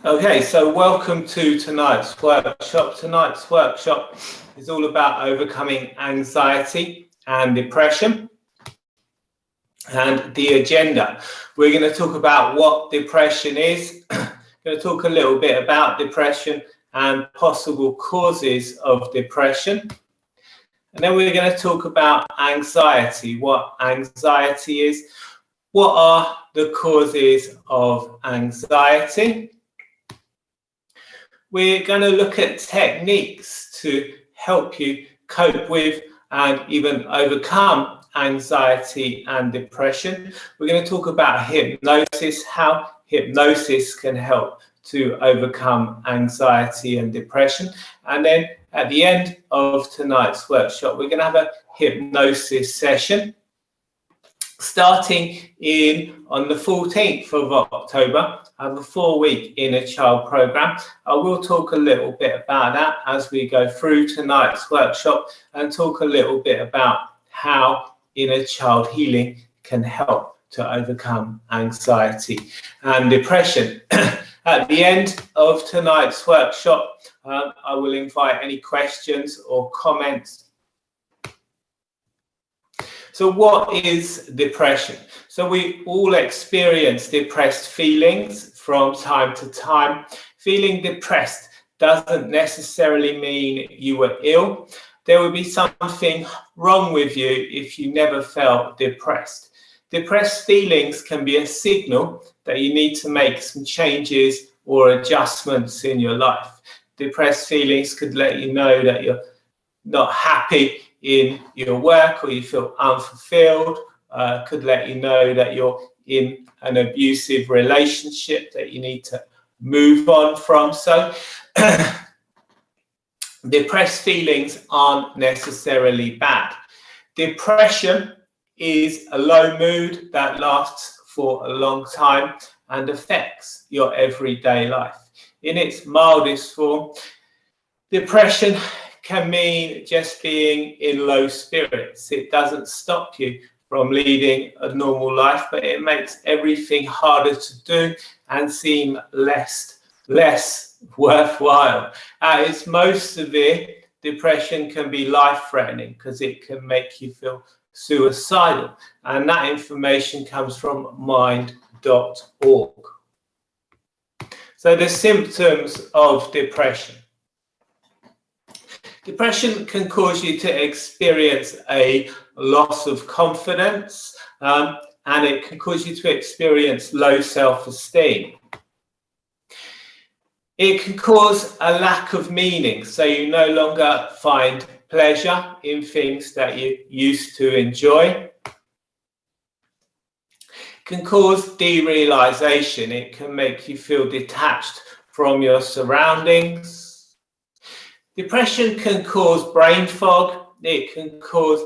Okay, so welcome to tonight's workshop. Tonight's workshop is all about overcoming anxiety and depression. And the agenda, we're going to talk about what depression is, going to talk a little bit about depression and possible causes of depression. And then we're going to talk about anxiety, what anxiety is, what are the causes of anxiety. We're going to look at techniques to help you cope with and even overcome anxiety and depression. We're going to talk about hypnosis, how hypnosis can help to overcome anxiety and depression. And then at the end of tonight's workshop, we're going to have a hypnosis session starting on the 14th of October. I have a 4-week inner child program. I will talk a little bit about that as we go through tonight's workshop and talk a little bit about how inner child healing can help to overcome anxiety and depression. At the end of tonight's workshop, I will invite any questions or comments. So what is depression? So we all experience depressed feelings from time to time. Feeling depressed doesn't necessarily mean you were ill. There would be something wrong with you if you never felt depressed. Depressed feelings can be a signal that you need to make some changes or adjustments in your life. Depressed feelings could let you know that you're not happy in your work or you feel unfulfilled, could let you know that you're in an abusive relationship that you need to move on from. So depressed feelings aren't necessarily bad. Depression is a low mood that lasts for a long time and affects your everyday life. In its mildest form, depression can mean just being in low spirits. It doesn't stop you from leading a normal life, but it makes everything harder to do and seem less worthwhile. At its most severe, depression can be life-threatening because it can make you feel suicidal. And that information comes from mind.org. So the symptoms of depression. Depression can cause you to experience a loss of confidence, and it can cause you to experience low self-esteem. It can cause a lack of meaning, so you no longer find pleasure in things that you used to enjoy. It can cause derealization. It can make you feel detached from your surroundings. Depression can cause brain fog. It can cause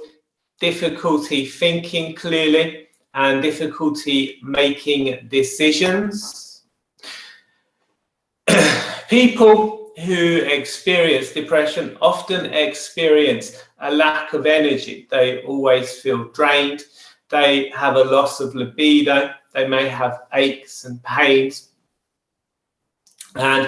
difficulty thinking clearly and difficulty making decisions. People who experience depression often experience a lack of energy. They always feel drained. They have a loss of libido. They may have aches and pains. And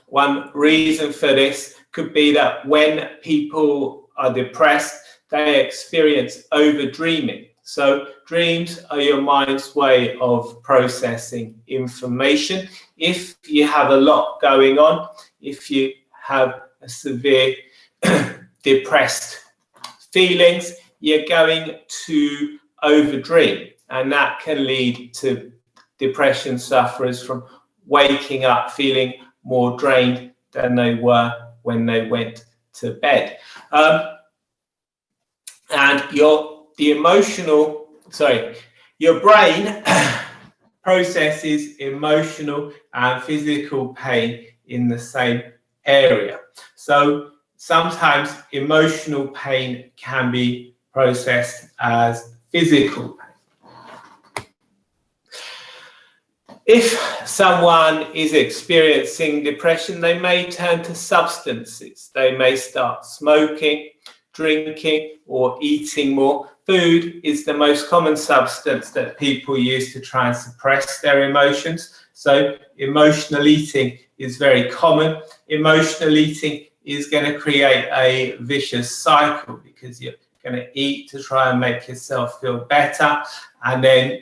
one reason for this could be that when people are depressed, they experience over-dreaming. So dreams are your mind's way of processing information. If you have a lot going on, if you have a severe depressed feelings, you're going to overdream. And that can lead to depression sufferers from waking up feeling more drained than they were when they went to bed. And your brain processes emotional and physical pain in the same area. So sometimes emotional pain can be processed as physical pain. If someone is experiencing depression, they may turn to substances. They may start smoking, drinking, or eating more. Food is the most common substance that people use to try and suppress their emotions. So emotional eating is very common. Emotional eating is going to create a vicious cycle because you're going to eat to try and make yourself feel better, and then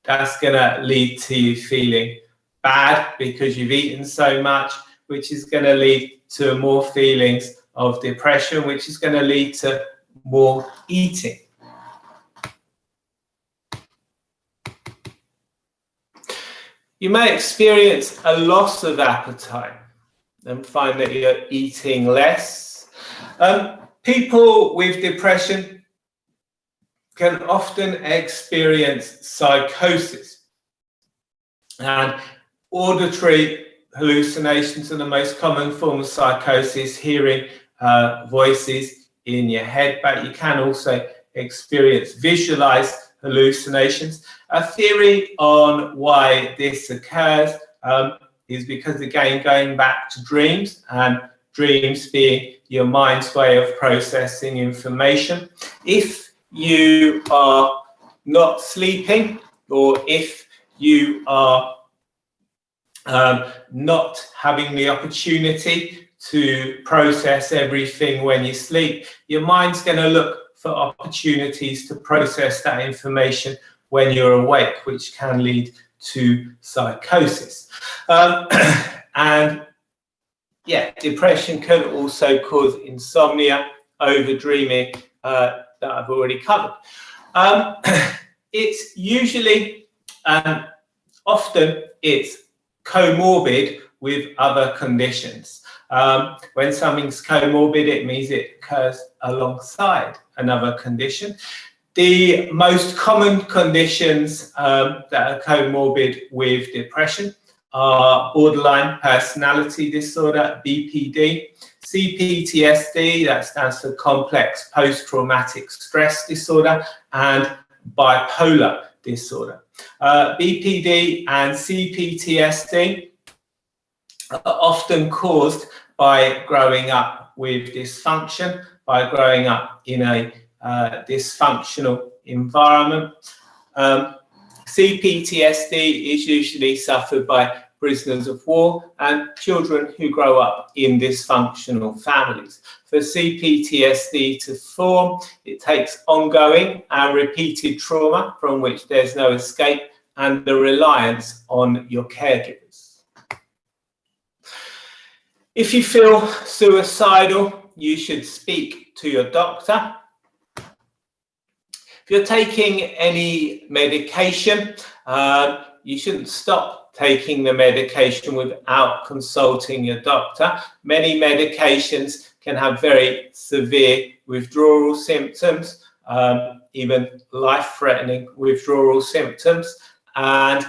that's going to lead to you feeling bad because you've eaten so much, which is going to lead to more feelings of depression, which is going to lead to more eating. You may experience a loss of appetite and find that you're eating less. People with depression can often experience psychosis, and auditory hallucinations are the most common form of psychosis, hearing voices in your head, but you can also experience visualized hallucinations. A theory on why this occurs is because, again, going back to dreams, and dreams being your mind's way of processing information. If you are not sleeping, or if you are not having the opportunity to process everything when you sleep, your mind's going to look for opportunities to process that information when you're awake, which can lead to psychosis. And yeah, depression can also cause insomnia, overdreaming, that I've already covered. It's usually, often it's comorbid with other conditions. When something's comorbid, it means it occurs alongside another condition. The most common conditions that are comorbid with depression are borderline personality disorder, BPD, CPTSD, that stands for complex post-traumatic stress disorder, and bipolar disorder. BPD and CPTSD are often caused by growing up with dysfunction, by growing up in a dysfunctional environment. CPTSD is usually suffered by prisoners of war and children who grow up in dysfunctional families. For CPTSD to form, it takes ongoing and repeated trauma from which there's no escape, and the reliance on your caregivers. If you feel suicidal, you should speak to your doctor. If you're taking any medication, you shouldn't stop taking the medication without consulting your doctor. Many medications can have very severe withdrawal symptoms, even life-threatening withdrawal symptoms, and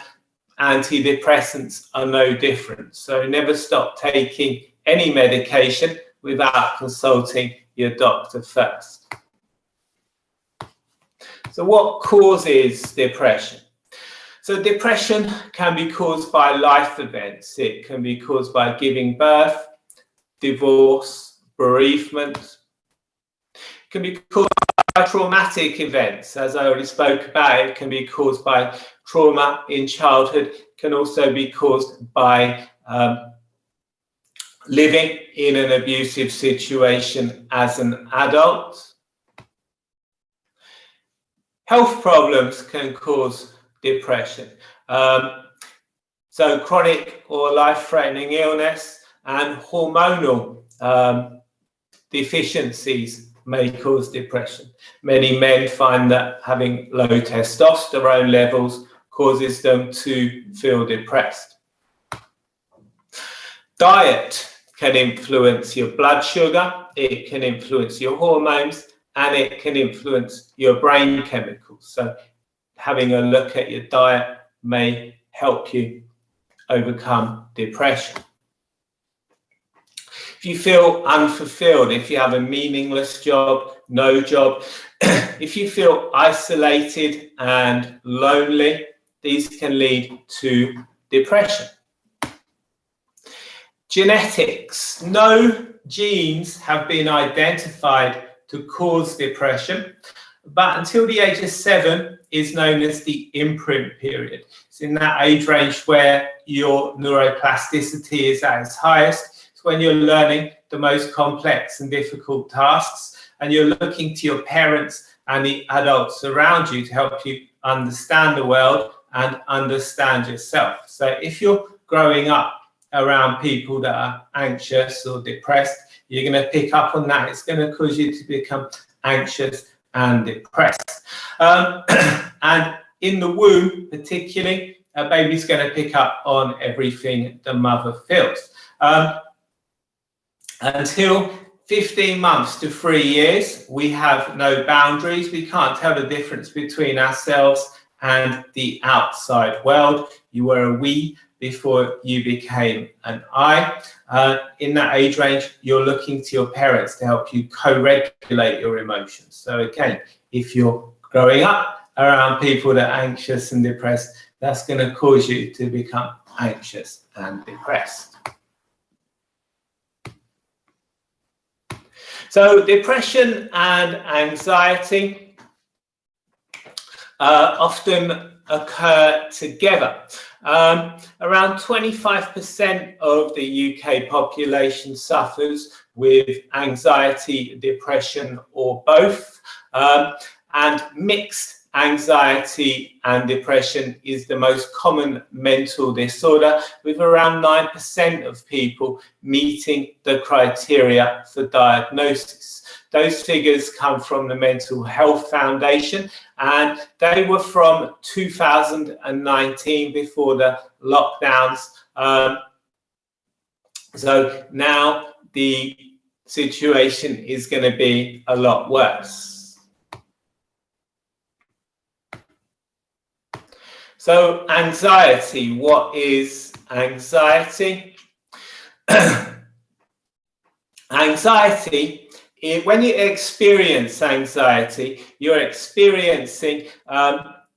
antidepressants are no different. So never stop taking any medication without consulting your doctor first. So what causes depression? So depression can be caused by life events. It can be caused by giving birth, divorce, bereavement. It can be caused by traumatic events. As I already spoke about, it can be caused by trauma in childhood. It can also be caused by living in an abusive situation as an adult. Health problems can cause depression. So chronic or life-threatening illness and hormonal deficiencies may cause depression. Many men find that having low testosterone levels causes them to feel depressed. Diet can influence your blood sugar, it can influence your hormones, and it can influence your brain chemicals. So having a look at your diet may help you overcome depression. If you feel unfulfilled, if you have a meaningless job, no job, if you feel isolated and lonely, these can lead to depression. Genetics. No genes have been identified to cause depression, but until the age of 7, is known as the imprint period. It's in that age range where your neuroplasticity is at its highest. It's when you're learning the most complex and difficult tasks, and you're looking to your parents and the adults around you to help you understand the world and understand yourself. So if you're growing up around people that are anxious or depressed, you're going to pick up on that. It's going to cause you to become anxious and depressed. And in the womb, particularly, a baby's going to pick up on everything the mother feels. Until 15 months to 3 years, we have no boundaries. We can't tell the difference between ourselves and the outside world. You were a we before you became an I. In that age range, you're looking to your parents to help you co-regulate your emotions. So again, if you're growing up around people that are anxious and depressed, that's going to cause you to become anxious and depressed. So depression and anxiety often occur together. Around 25% of the UK population suffers with anxiety, depression, or both. And mixed anxiety and depression is the most common mental disorder, with around 9% of people meeting the criteria for diagnosis. Those figures come from the Mental Health Foundation, and they were from 2019, before the lockdowns. So now the situation is going to be a lot worse. So anxiety, what is anxiety? Anxiety, when you experience anxiety, you're experiencing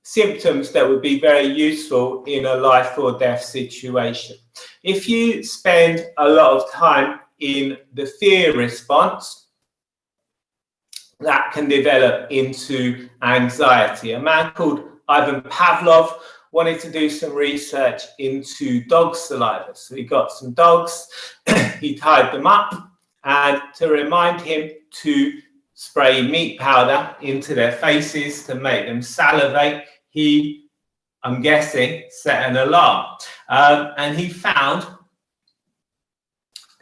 symptoms that would be very useful in a life or death situation. If you spend a lot of time in the fear response, that can develop into anxiety. A man called Ivan Pavlov wanted to do some research into dog saliva. So he got some dogs, he tied them up, and to remind him to spray meat powder into their faces to make them salivate, he, I'm guessing, set an alarm. And he found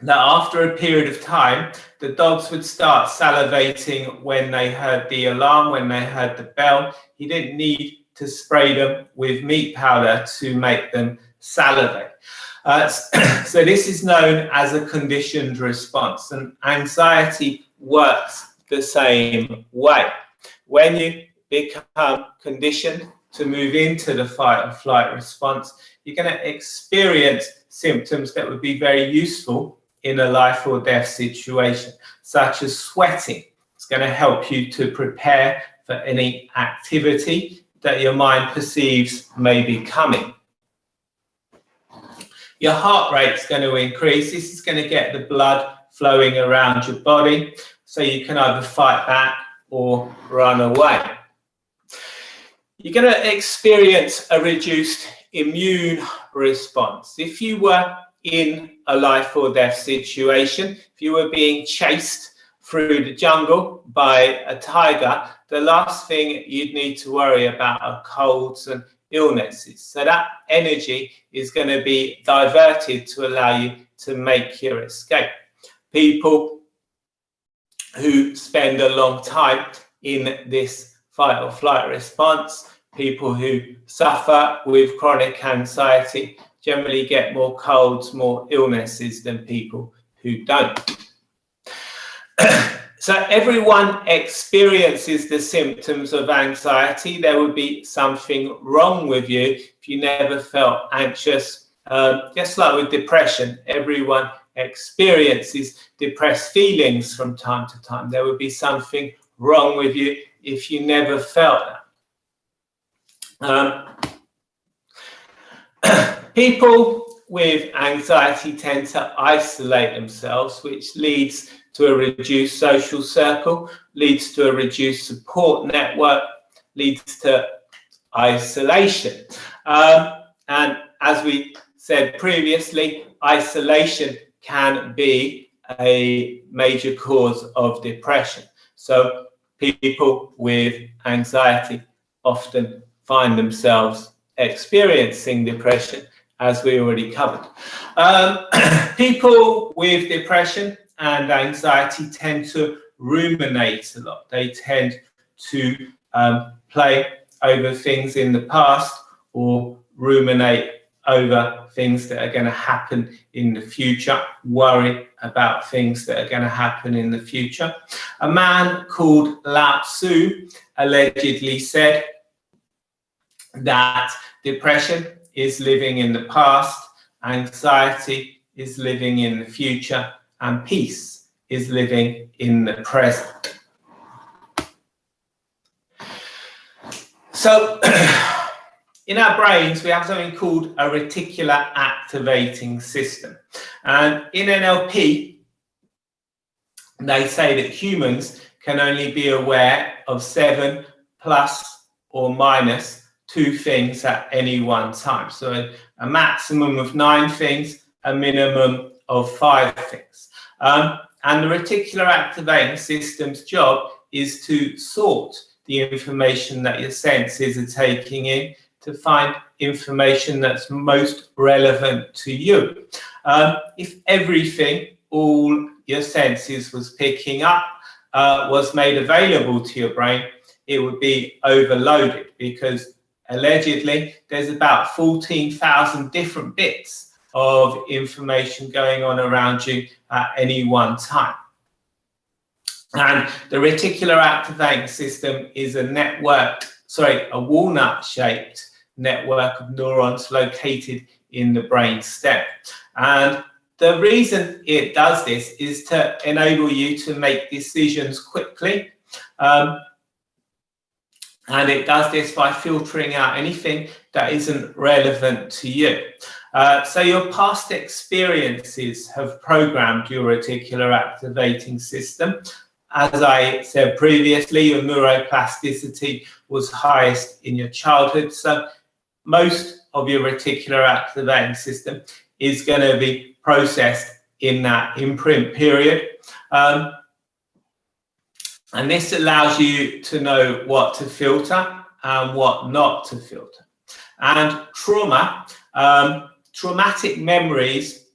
that after a period of time, the dogs would start salivating when they heard the alarm, when they heard the bell. He didn't need to spray them with meat powder to make them salivate. So this is known as a conditioned response, and anxiety works the same way. When you become conditioned to move into the fight or flight response, you're going to experience symptoms that would be very useful in a life or death situation, such as sweating. It's going to help you to prepare for any activity that your mind perceives may be coming. Your heart rate's going to increase. This is going to get the blood flowing around your body, so you can either fight back or run away. You're going to experience a reduced immune response. If you were in a life or death situation, if you were being chased through the jungle by a tiger, the last thing you'd need to worry about are colds and illnesses. So that energy is going to be diverted to allow you to make your escape. People who spend a long time in this fight or flight response, people who suffer with chronic anxiety, generally get more colds, more illnesses than people who don't. So everyone experiences the symptoms of anxiety. There would be something wrong with you if you never felt anxious. Just like with depression, everyone experiences depressed feelings from time to time. There would be something wrong with you if you never felt that. People with anxiety tend to isolate themselves, which leads to a reduced social circle, leads to a reduced support network, leads to isolation. And as we said previously, isolation can be a major cause of depression. So people with anxiety often find themselves experiencing depression, as we already covered. People with depression and anxiety tend to ruminate a lot. They tend to play over things in the past or ruminate over things that are going to happen in the future, worry about things that are going to happen in the future. A man called Lao Tzu allegedly said that depression is living in the past, anxiety is living in the future, and peace is living in the present. So, in our brains, we have something called a reticular activating system. And in NLP, they say that humans can only be aware of 7 plus or minus 2 things at any one time. So a maximum of 9 things, a minimum of 5 things. And the reticular activating system's job is to sort the information that your senses are taking in, to find information that's most relevant to you. If everything, all your senses was picking up, was made available to your brain, it would be overloaded, because allegedly there's about 14,000 different bits of information going on around you at any one time. And the reticular activating system is a walnut-shaped network of neurons located in the brain stem. And the reason it does this is to enable you to make decisions quickly. And it does this by filtering out anything that isn't relevant to you. So your past experiences have programmed your reticular activating system. As I said previously, your neuroplasticity was highest in your childhood. So most of your reticular activating system is going to be processed in that imprint period. And this allows you to know what to filter and what not to filter. And traumatic memories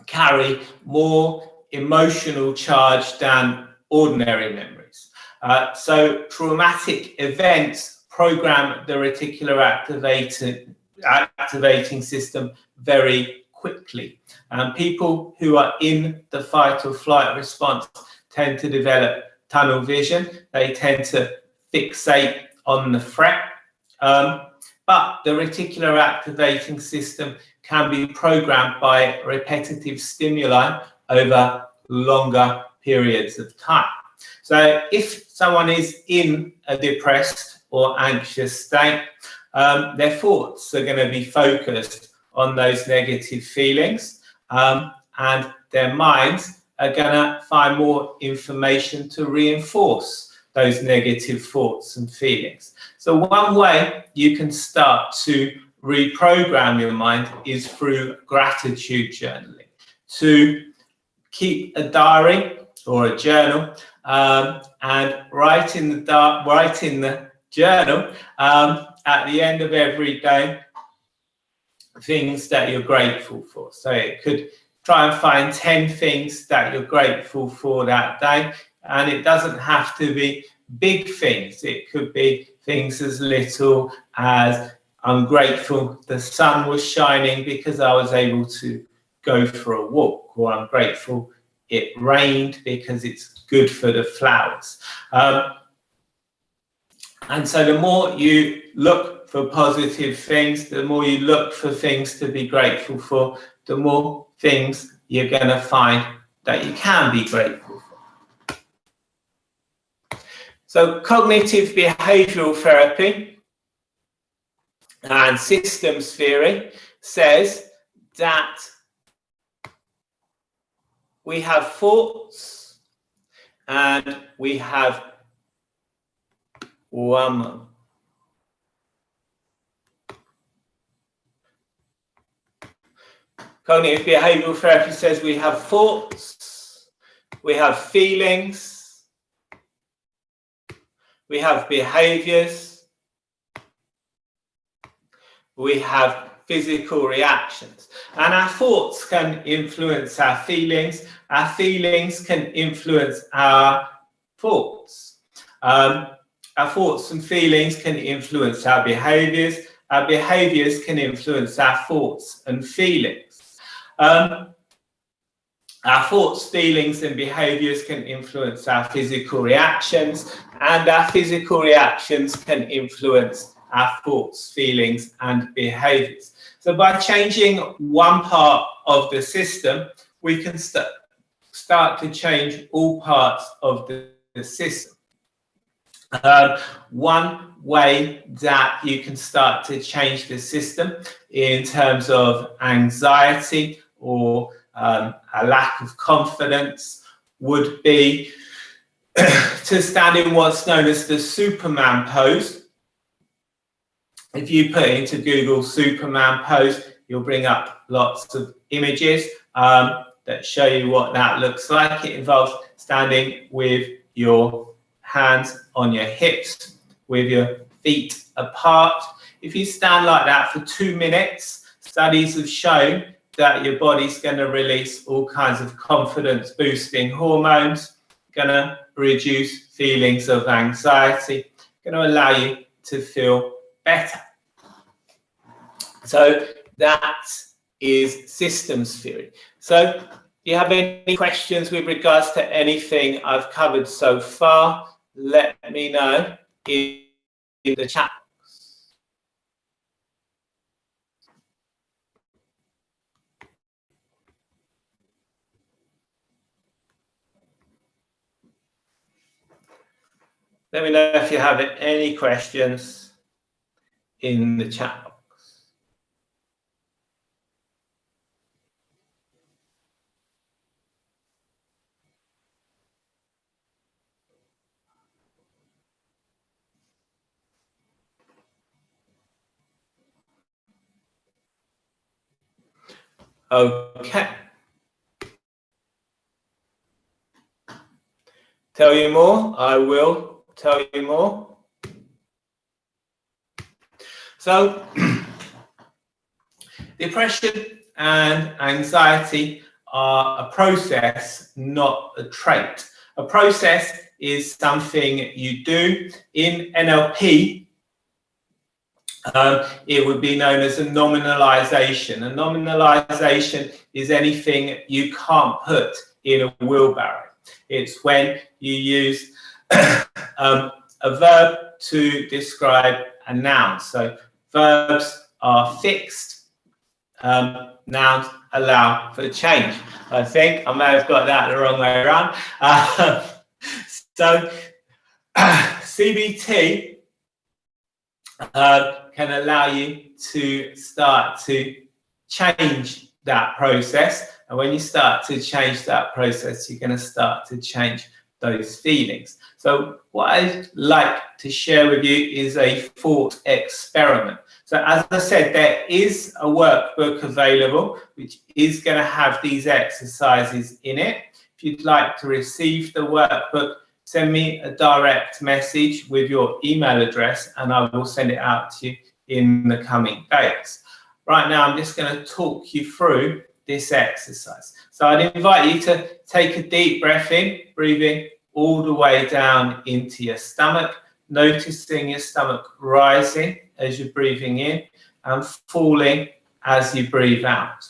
carry more emotional charge than ordinary memories. So traumatic events program the reticular activating system very quickly. People who are in the fight or flight response tend to develop tunnel vision. They tend to fixate on the threat. But the reticular activating system can be programmed by repetitive stimuli over longer periods of time. So if someone is in a depressed or anxious state, their thoughts are going to be focused on those negative feelings, and their minds are going to find more information to reinforce those negative thoughts and feelings. So one way you can start to reprogram your mind is through gratitude journaling. To keep a diary or a journal, and write in the journal at the end of every day things that you're grateful for. So it could try and find 10 things that you're grateful for that day, and it doesn't have to be big things. It could be things as little as, I'm grateful the sun was shining because I was able to go for a walk, or I'm grateful it rained because it's good for the flowers. And so the more you look for positive things, the more you look for things to be grateful for, the more things you're going to find that you can be grateful for. So cognitive behavioral therapy and systems theory says that we have thoughts and we have Cognitive behavioral therapy says we have thoughts, we have feelings, we have behaviors, we have physical reactions. And our thoughts can influence our feelings can influence our thoughts. Our thoughts and feelings can influence our behaviors can influence our thoughts and feelings. Our thoughts, feelings and behaviors can influence our physical reactions, and our physical reactions can influence our thoughts, feelings and behaviors. So by changing one part of the system, we can start to change all parts of the system. One way that you can start to change the system in terms of anxiety or a lack of confidence would be to stand in what's known as the Superman pose. If you put into Google Superman pose, you'll bring up lots of images that show you what that looks like. It involves standing with your hands on your hips, with your feet apart. If you stand like that for 2 minutes, studies have shown that your body's going to release all kinds of confidence boosting hormones, going to reduce feelings of anxiety, going to allow you to feel better. So that is systems theory. So do you have any questions with regards to anything I've covered so far? Let me know in the chat box. Let me know if you have any questions in the chat box. Okay. Tell you more? I will tell you more. So, depression and anxiety are a process, not a trait. A process is something you do. In NLP, it would be known as a nominalization. A nominalization is anything you can't put in a wheelbarrow. It's when you use a verb to describe a noun. So verbs are fixed, nouns allow for change. I think I may have got that the wrong way around. So CBT can allow you to start to change that process. And when you start to change that process, you're going to start to change those feelings. So what I'd like to share with you is a thought experiment. So as I said, there is a workbook available, which is going to have these exercises in it. If you'd like to receive the workbook, send me a direct message with your email address and I will send it out to you in the coming days. Right now, I'm just going to talk you through this exercise. So I'd invite you to take a deep breath in, breathing all the way down into your stomach, noticing your stomach rising as you're breathing in and falling as you breathe out.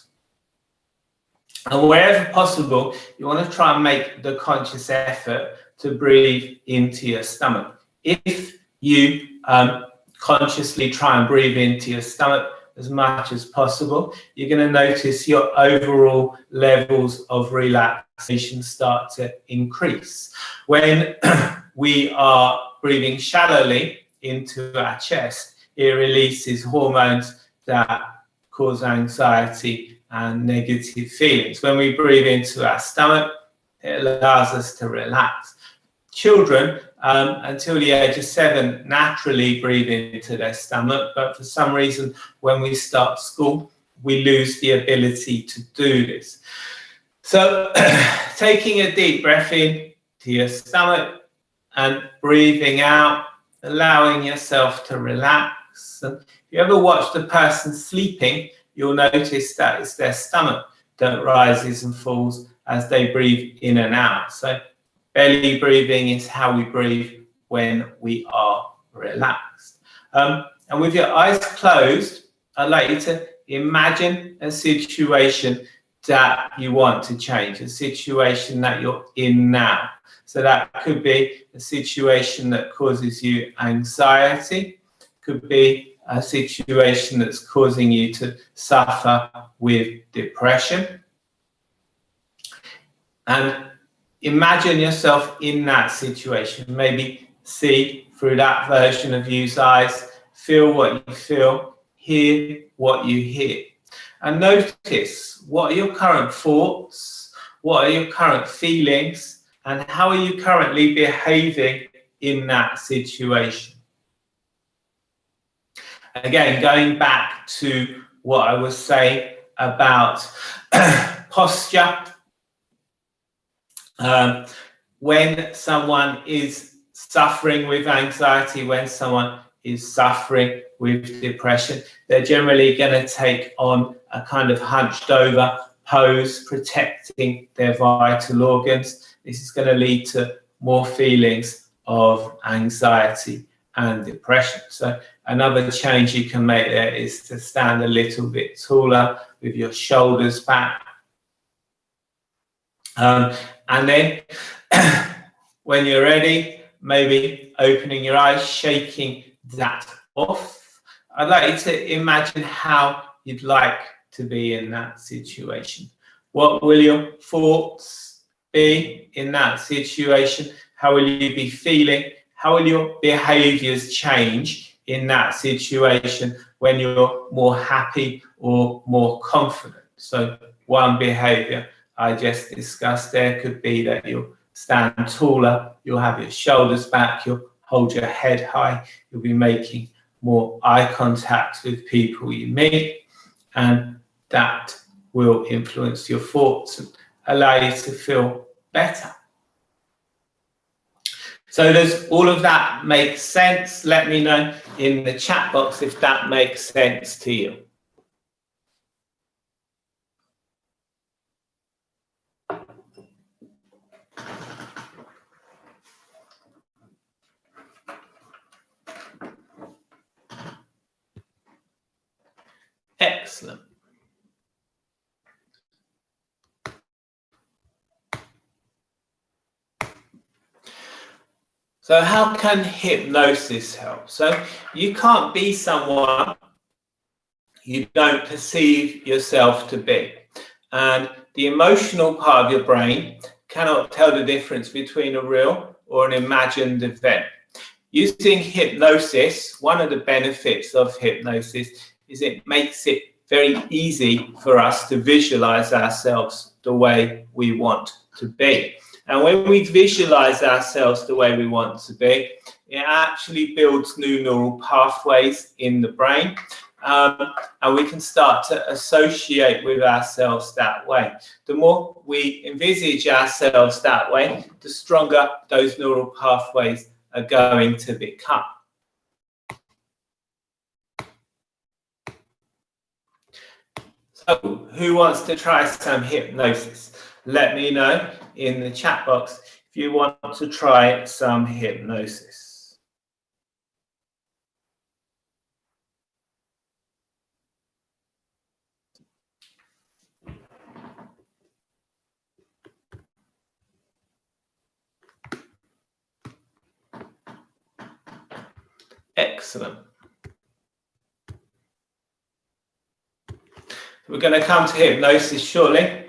And wherever possible, you want to try and make the conscious effort to breathe into your stomach. If you consciously try and breathe into your stomach as much as possible, you're going to notice your overall levels of relaxation start to increase. When we are breathing shallowly into our chest, it releases hormones that cause anxiety and negative feelings. When we breathe into our stomach, it allows us to relax. Children, until the age of 7, naturally breathe into their stomach, but for some reason, when we start school, we lose the ability to do this. So taking a deep breath in to your stomach and breathing out, allowing yourself to relax. And if you ever watch the person sleeping, you'll notice that it's their stomach that rises and falls as they breathe in and out. So belly breathing is how we breathe when we are relaxed. And with your eyes closed, I'd like you to imagine a situation that you want to change, a situation that you're in now. So that could be a situation that causes you anxiety, could be a situation that's causing you to suffer with depression. And imagine yourself in that situation. Maybe see through that version of you's eyes, feel what you feel, hear what you hear. And notice, what are your current thoughts? What are your current feelings? And how are you currently behaving in that situation? Again, going back to what I was saying about posture. When someone is suffering with anxiety, when someone is suffering with depression, they're generally going to take on a kind of hunched over pose, protecting their vital organs. This is going to lead to more feelings of anxiety and depression. So another change you can make there is to stand a little bit taller with your shoulders back. And then when you're ready, maybe opening your eyes, shaking that off. I'd like you to imagine how you'd like to be in that situation. What will your thoughts be in that situation? How will you be feeling? How will your behaviors change in that situation when you're more happy or more confident? So one behavior I just discussed there could be that you'll stand taller, you'll have your shoulders back, you'll hold your head high, you'll be making more eye contact with people you meet, and that will influence your thoughts and allow you to feel better. So does all of that make sense? Let me know in the chat box if that makes sense to you. Excellent. So how can hypnosis help? So you can't be someone you don't perceive yourself to be. And the emotional part of your brain cannot tell the difference between a real or an imagined event. Using hypnosis, one of the benefits of hypnosis is it makes it very easy for us to visualize ourselves the way we want to be. And when we visualize ourselves the way we want to be, it actually builds new neural pathways in the brain. And we can start to associate with ourselves that way. The more we envisage ourselves that way, the stronger those neural pathways are going to become. So who wants to try some hypnosis? Let me know in the chat box if you want to try some hypnosis. Excellent. We're going to come to hypnosis shortly.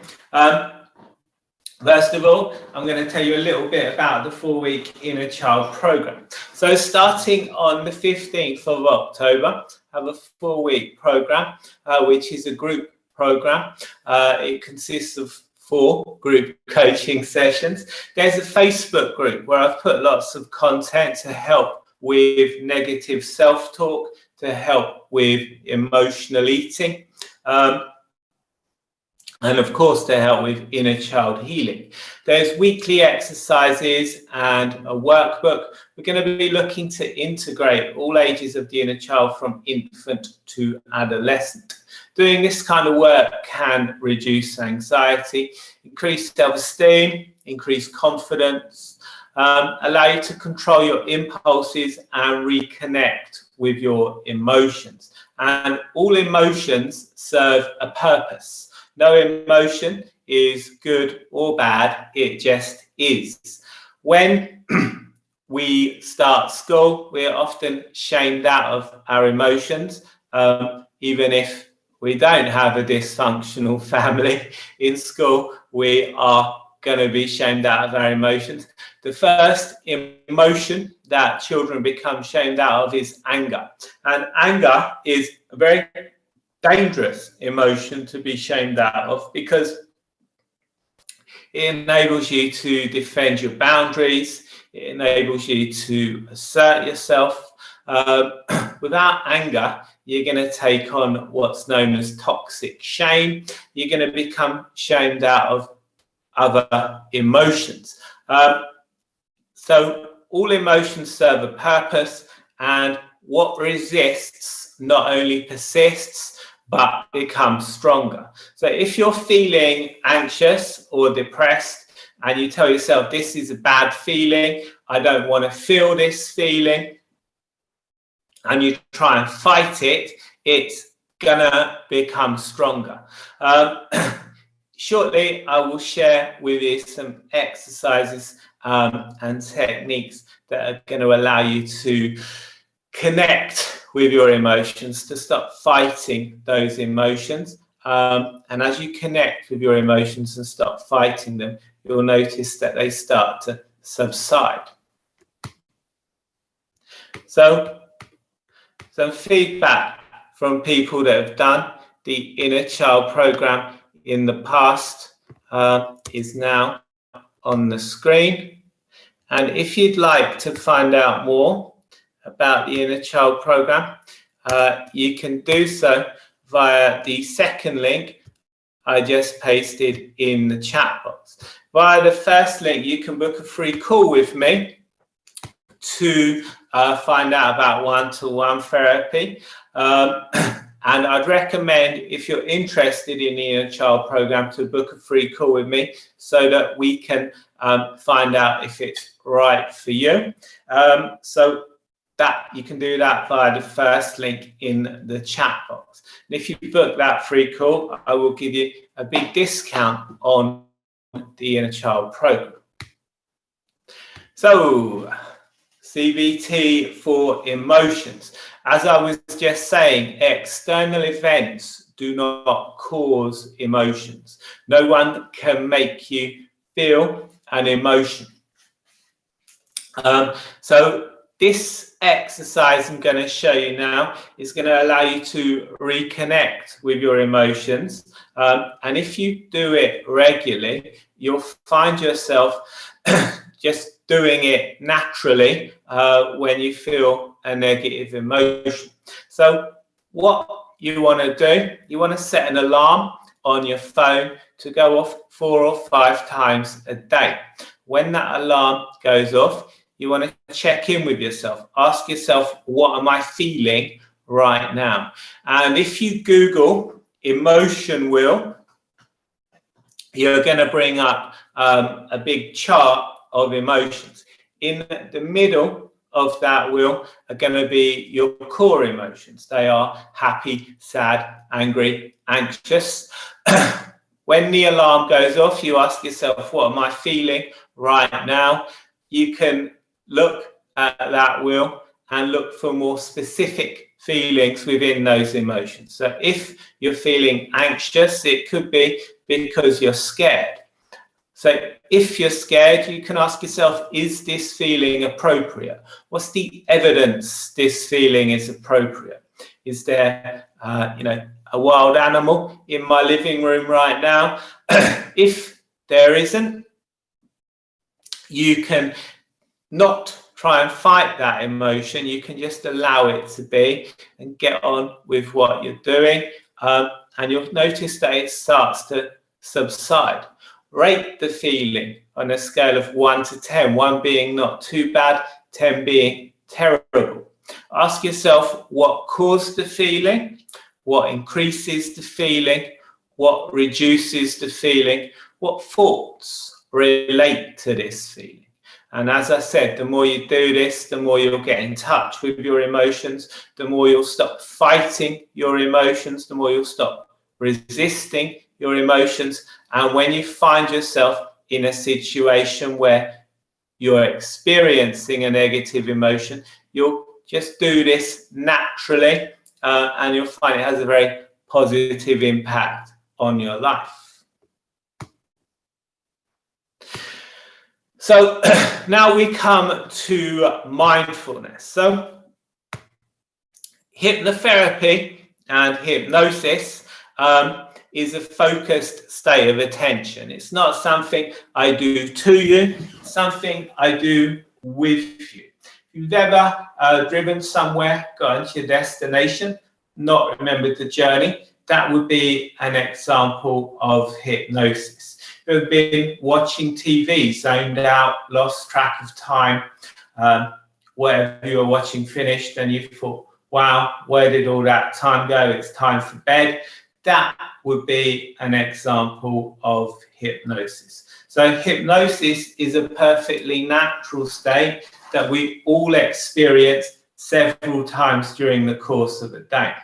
First of all, I'm going to tell you a little bit about the 4-week Inner Child program. So starting on the 15th of October, I have a 4-week program, which is a group program. It consists of 4 group coaching sessions. There's a Facebook group where I've put lots of content to help with negative self-talk, to help with emotional eating. and of course to help with inner child healing. There's weekly exercises and a workbook. We're going to be looking to integrate all ages of the inner child from infant to adolescent. Doing this kind of work can reduce anxiety, increase self-esteem, increase confidence, allow you to control your impulses and reconnect with your emotions. And all emotions serve a purpose. No emotion is good or bad, it just is. When we start school, we're often shamed out of our emotions, even if we don't have a dysfunctional family in school, we are going to be shamed out of our emotions. The first emotion that children become shamed out of is anger. And anger is a very dangerous emotion to be shamed out of, because it enables you to defend your boundaries, it enables you to assert yourself. Without anger, you're going to take on what's known as toxic shame. You're going to become shamed out of other emotions. So all emotions serve a purpose, and what resists not only persists, but becomes stronger. So if you're feeling anxious or depressed and you tell yourself, this is a bad feeling, I don't want to feel this feeling, and you try and fight it, it's gonna become stronger. Shortly, I will share with you some exercises and techniques that are going to allow you to connect with your emotions, to stop fighting those emotions. And as you connect with your emotions and stop fighting them, you'll notice that they start to subside. So, some feedback from people that have done the Inner Child program in the past is now on the screen. And if you'd like to find out more about the Inner Child program, you can do so via the second link I just pasted in the chat box. Via the first link, you can book a free call with me to find out about one-to-one therapy. And I'd recommend, if you're interested in the Inner Child program, to book a free call with me so that we can find out if it's right for you. So that you can do that via the first link in the chat box. And if you book that free call, I will give you a big discount on the Inner Child program. So, CBT for emotions. As I was just saying, external events do not cause emotions. No one can make you feel an emotion. So this exercise I'm going to show you now is going to allow you to reconnect with your emotions. And if you do it regularly, you'll find yourself just doing it naturally when you feel a negative emotion. So what you want to do, you want to set an alarm on your phone to go off 4 or 5 times a day. When that alarm goes off, you want to check in with yourself. Ask yourself, what am I feeling right now? And if you Google emotion wheel, you're going to bring up a big chart of emotions. In the middle of that wheel are going to be your core emotions. They are happy, sad, angry, anxious. When the alarm goes off, you ask yourself, what am I feeling right now? You can look at that wheel and look for more specific feelings within those emotions. So if you're feeling anxious, it could be because you're scared. So if you're scared, you can ask yourself, is this feeling appropriate? What's the evidence this feeling is appropriate? Is there, a wild animal in my living room right now? If there isn't, you can not try and fight that emotion. You can just allow it to be and get on with what you're doing. and you'll notice that it starts to subside. Rate the feeling on a scale of 1 to 10, 1 being not too bad, 10 being terrible. Ask yourself what caused the feeling, what increases the feeling, what reduces the feeling, what thoughts relate to this feeling. And as I said, the more you do this, the more you'll get in touch with your emotions, the more you'll stop fighting your emotions, the more you'll stop resisting your emotions. And when you find yourself in a situation where you're experiencing a negative emotion, you'll just do this naturally, and you'll find it has a very positive impact on your life. So now we come to mindfulness. So hypnotherapy and hypnosis is a focused state of attention. It's not something I do to you, it's something I do with you. If you've ever driven somewhere, got to your destination, not remembered the journey, that would be an example of hypnosis. You've been watching TV, zoned out, lost track of time, whatever you were watching finished, and you thought, wow, where did all that time go? It's time for bed. That would be an example of hypnosis. So hypnosis is a perfectly natural state that we all experience several times during the course of a day.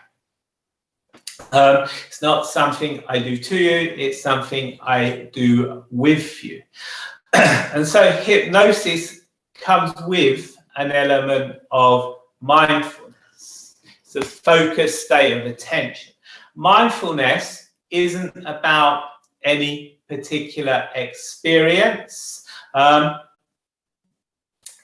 It's not something I do to you, it's something I do with you. And so hypnosis comes with an element of mindfulness. It's a focused state of attention. Mindfulness isn't about any particular experience.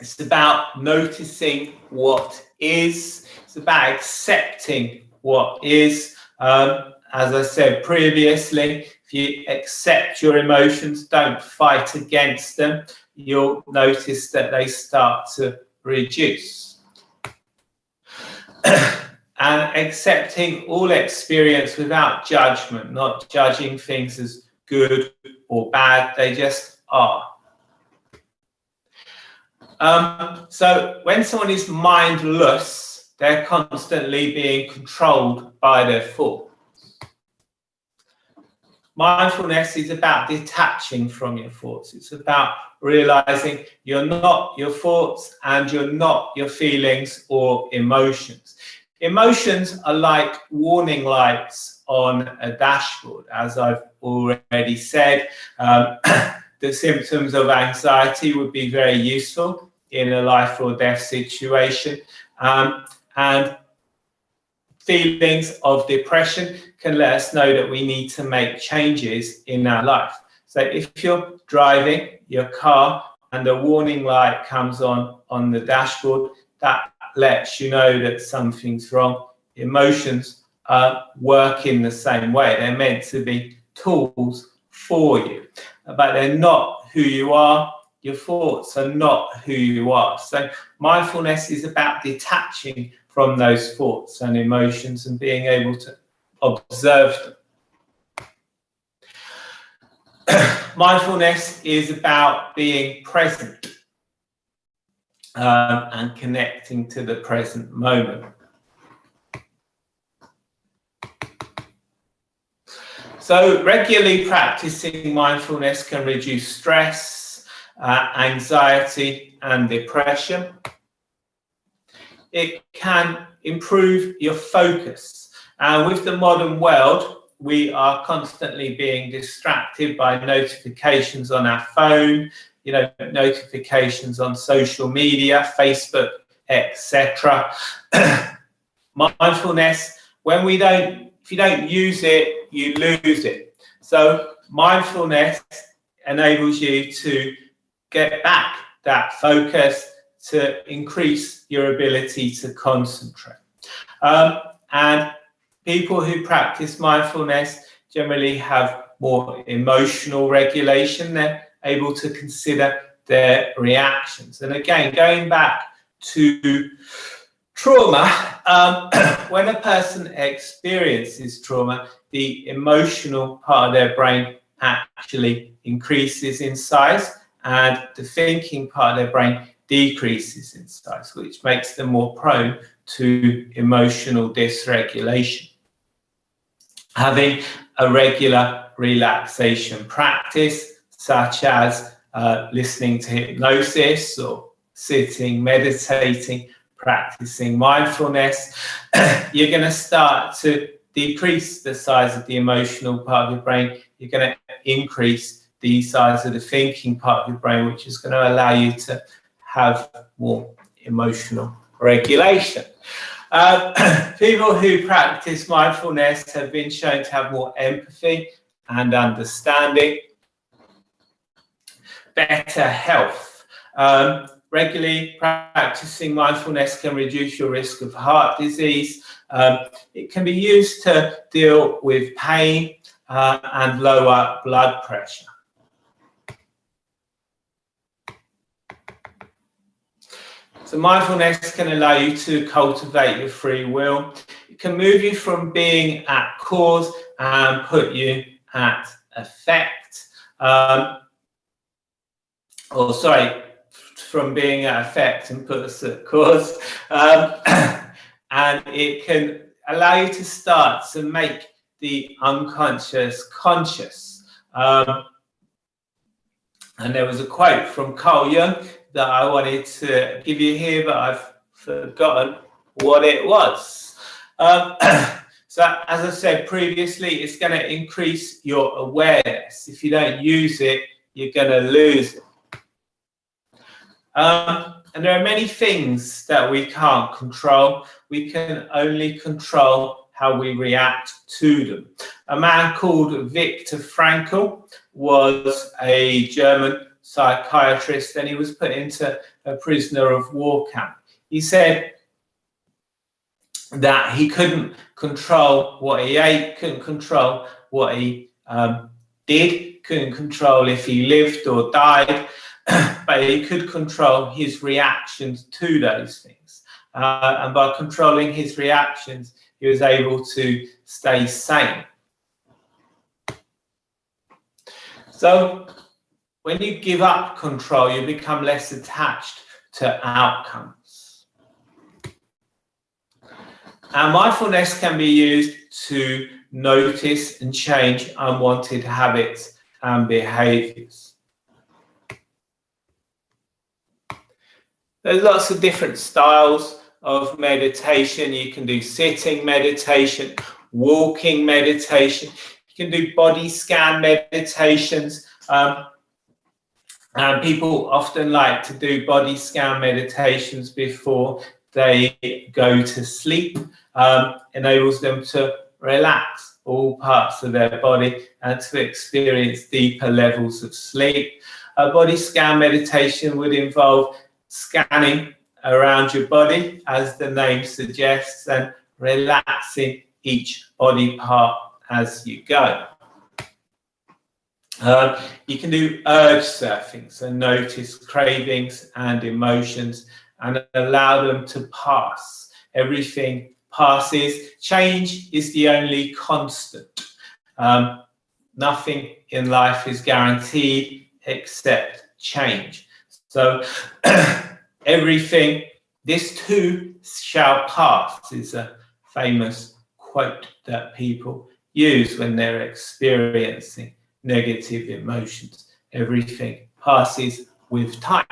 It's about noticing what is. It's about accepting what is. As I said previously, if you accept your emotions, don't fight against them, you'll notice that they start to reduce. And accepting all experience without judgment, not judging things as good or bad, they just are. So when someone is mindless, they're constantly being controlled by their thoughts. Mindfulness is about detaching from your thoughts. It's about realizing you're not your thoughts and you're not your feelings or emotions. Emotions are like warning lights on a dashboard. As I've already said, the symptoms of anxiety would be very useful in a life or death situation. And feelings of depression can let us know that we need to make changes in our life. So if you're driving your car and a warning light comes on the dashboard, that lets you know that something's wrong. Emotions work in the same way. They're meant to be tools for you, but they're not who you are. Your thoughts are not who you are. So mindfulness is about detaching from those thoughts and emotions and being able to observe them. Mindfulness is about being present and connecting to the present moment. So regularly practicing mindfulness can reduce stress, anxiety and depression. It can improve your focus. And with the modern world, we are constantly being distracted by notifications on our phone, notifications on social media, Facebook, etc. Mindfulness, if you don't use it, you lose it. So mindfulness enables you to get back that focus, to increase your ability to concentrate. And people who practice mindfulness generally have more emotional regulation. They're able to consider their reactions. And again, going back to Trauma, when a person experiences trauma, the emotional part of their brain actually increases in size and the thinking part of their brain decreases in size, which makes them more prone to emotional dysregulation. Having a regular relaxation practice, such as listening to hypnosis or sitting, meditating, practicing mindfulness, you're going to start to decrease the size of the emotional part of your brain. You're going to increase the size of the thinking part of your brain, which is going to allow you to have more emotional regulation. People who practice mindfulness have been shown to have more empathy and understanding, better health. Regularly practicing mindfulness can reduce your risk of heart disease. It can be used to deal with pain and lower blood pressure. So mindfulness can allow you to cultivate your free will. It can move you from being at cause and put you at effect. From being at effect and put us at cause. And it can allow you to start to make the unconscious conscious. And there was a quote from Carl Jung that I wanted to give you here, but I've forgotten what it was. So as I said previously, it's going to increase your awareness. If you don't use it, you're going to lose it. And there are many things that we can't control. We can only control how we react to them. A man called Viktor Frankl was a German psychiatrist, and he was put into a prisoner of war camp. He said that he couldn't control what he ate, couldn't control what he did, couldn't control if he lived or died, but he could control his reactions to those things. And by controlling his reactions, he was able to stay sane. So when you give up control, you become less attached to outcomes. And mindfulness can be used to notice and change unwanted habits and behaviors. There's lots of different styles of meditation. You can do sitting meditation, walking meditation. You can do body scan meditations. And people often like to do body scan meditations before they go to sleep. Enables them to relax all parts of their body and to experience deeper levels of sleep. A body scan meditation would involve scanning around your body, as the name suggests, and relaxing each body part as you go. You can do urge surfing, so notice cravings and emotions and allow them to pass. Everything passes. Change is the only constant. Nothing in life is guaranteed except change. So everything, this too shall pass, is a famous quote that people use when they're experiencing negative emotions. Everything passes with time.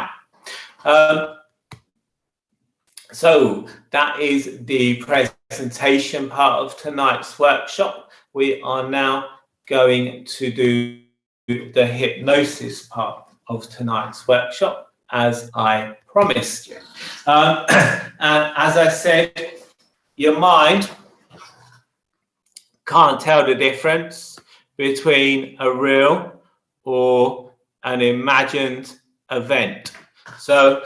So that is the presentation part of tonight's workshop. We are now going to do the hypnosis part of tonight's workshop, as I promised you. And as I said, your mind can't tell the difference between a real or an imagined event. So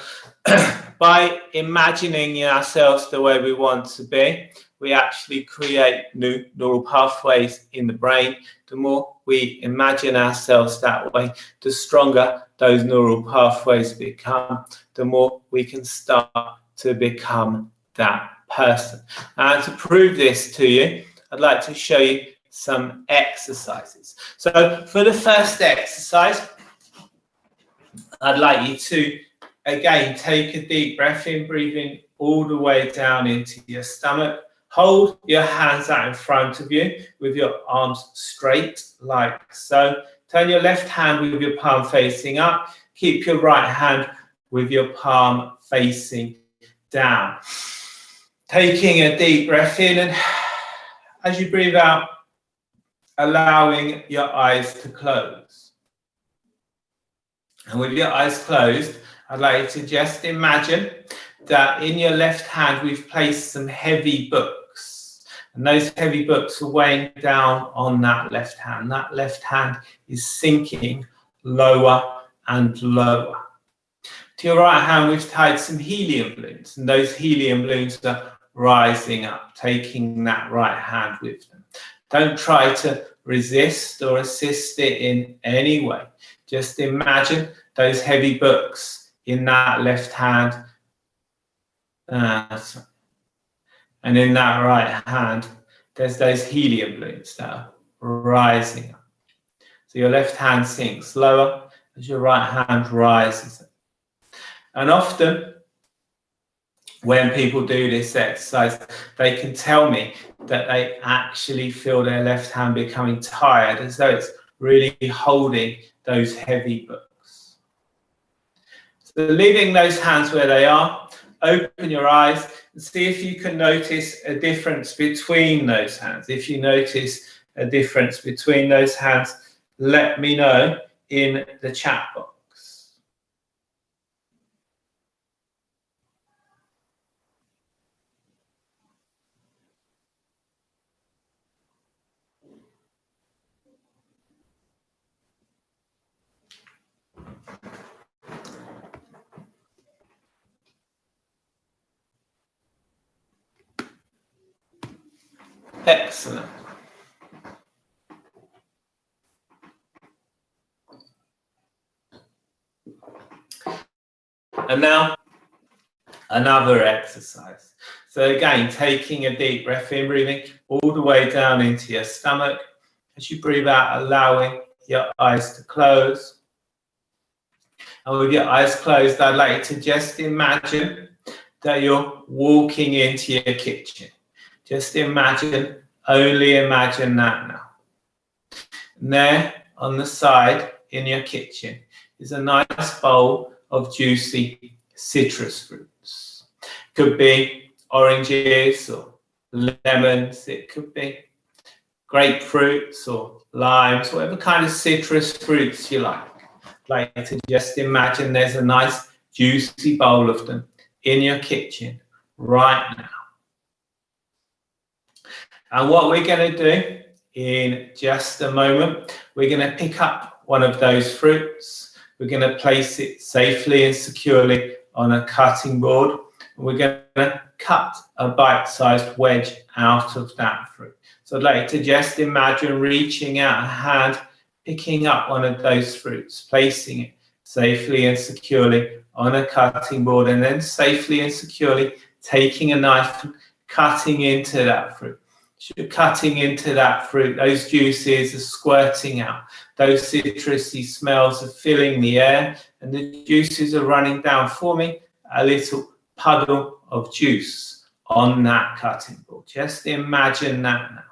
by imagining ourselves the way we want to be, we actually create new neural pathways in the brain. The more we imagine ourselves that way, the stronger those neural pathways become, the more we can start to become that person. And to prove this to you, I'd like to show you some exercises. So for the first exercise, I'd like you to, again, take a deep breath in, breathing all the way down into your stomach. Hold your hands out in front of you with your arms straight like so. Turn your left hand with your palm facing up. Keep your right hand with your palm facing down. Taking a deep breath in, and as you breathe out, allowing your eyes to close. And with your eyes closed, I'd like you to just imagine that in your left hand we've placed some heavy books, and those heavy books are weighing down on that left hand. That left hand is sinking lower and lower. To your right hand we've tied some helium balloons, and those helium balloons are rising up, taking that right hand with them. Don't try to resist or assist it in any way. Just imagine those heavy books in that left hand. And in that right hand, there's those helium balloons that are rising up. So your left hand sinks lower as your right hand rises. And often, when people do this exercise, they can tell me that they actually feel their left hand becoming tired, as though it's really holding those heavy books. So leaving those hands where they are, open your eyes and see if you can notice a difference between those hands. If you notice a difference between those hands, let me know in the chat box. Excellent. And now, another exercise. So again, taking a deep breath in, breathing all the way down into your stomach. As you breathe out, allowing your eyes to close. And with your eyes closed, I'd like you to just imagine that you're walking into your kitchen. Just imagine, only imagine that now. And there on the side in your kitchen is a nice bowl of juicy citrus fruits. Could be oranges or lemons, it could be grapefruits or limes, whatever kind of citrus fruits you like. I'd like to just imagine there's a nice juicy bowl of them in your kitchen right now. And what we're going to do in just a moment, we're going to pick up one of those fruits. We're going to place it safely and securely on a cutting board. And we're going to cut a bite-sized wedge out of that fruit. So I'd like you to just imagine reaching out a hand, picking up one of those fruits, placing it safely and securely on a cutting board, and then safely and securely taking a knife and cutting into that fruit. As you're cutting into that fruit, those juices are squirting out. Those citrusy smells are filling the air, and the juices are running down, forming a little puddle of juice on that cutting board. Just imagine that now.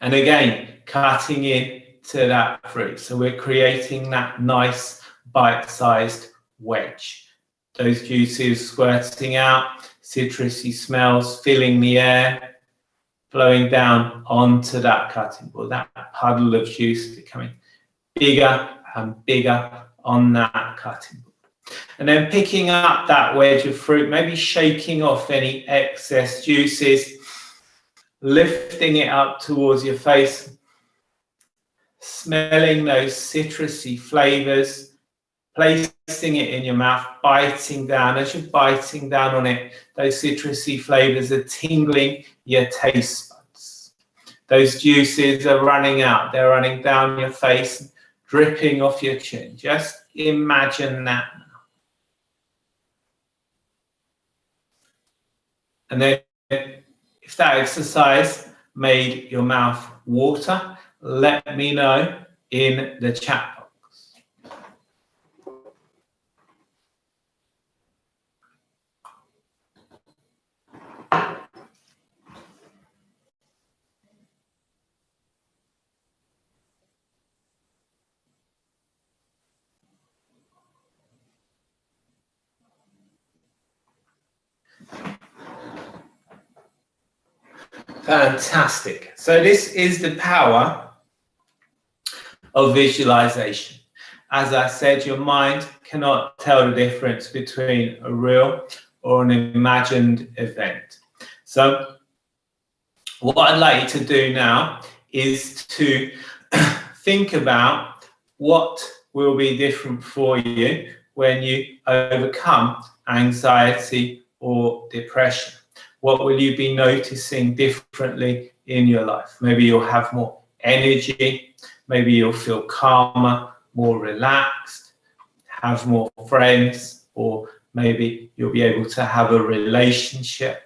And again, cutting into that fruit. So we're creating that nice bite-sized wedge. Those juices squirting out, citrusy smells filling the air, flowing down onto that cutting board. That puddle of juice becoming bigger and bigger on that cutting board. And then picking up that wedge of fruit, maybe shaking off any excess juices, lifting it up towards your face, smelling those citrusy flavors, placing it in your mouth, biting down. As you're biting down on it, those citrusy flavors are tingling your taste buds. Those juices are running out. They're running down your face, dripping off your chin. Just imagine that now. And then if that exercise made your mouth water, let me know in the chat box. Fantastic. So this is the power of visualization. As I said, your mind cannot tell the difference between a real or an imagined event. So what I'd like you to do now is to think about what will be different for you when you overcome anxiety or depression. What will you be noticing differently in your life? Maybe you'll have more energy, maybe you'll feel calmer, more relaxed, have more friends, or maybe you'll be able to have a relationship.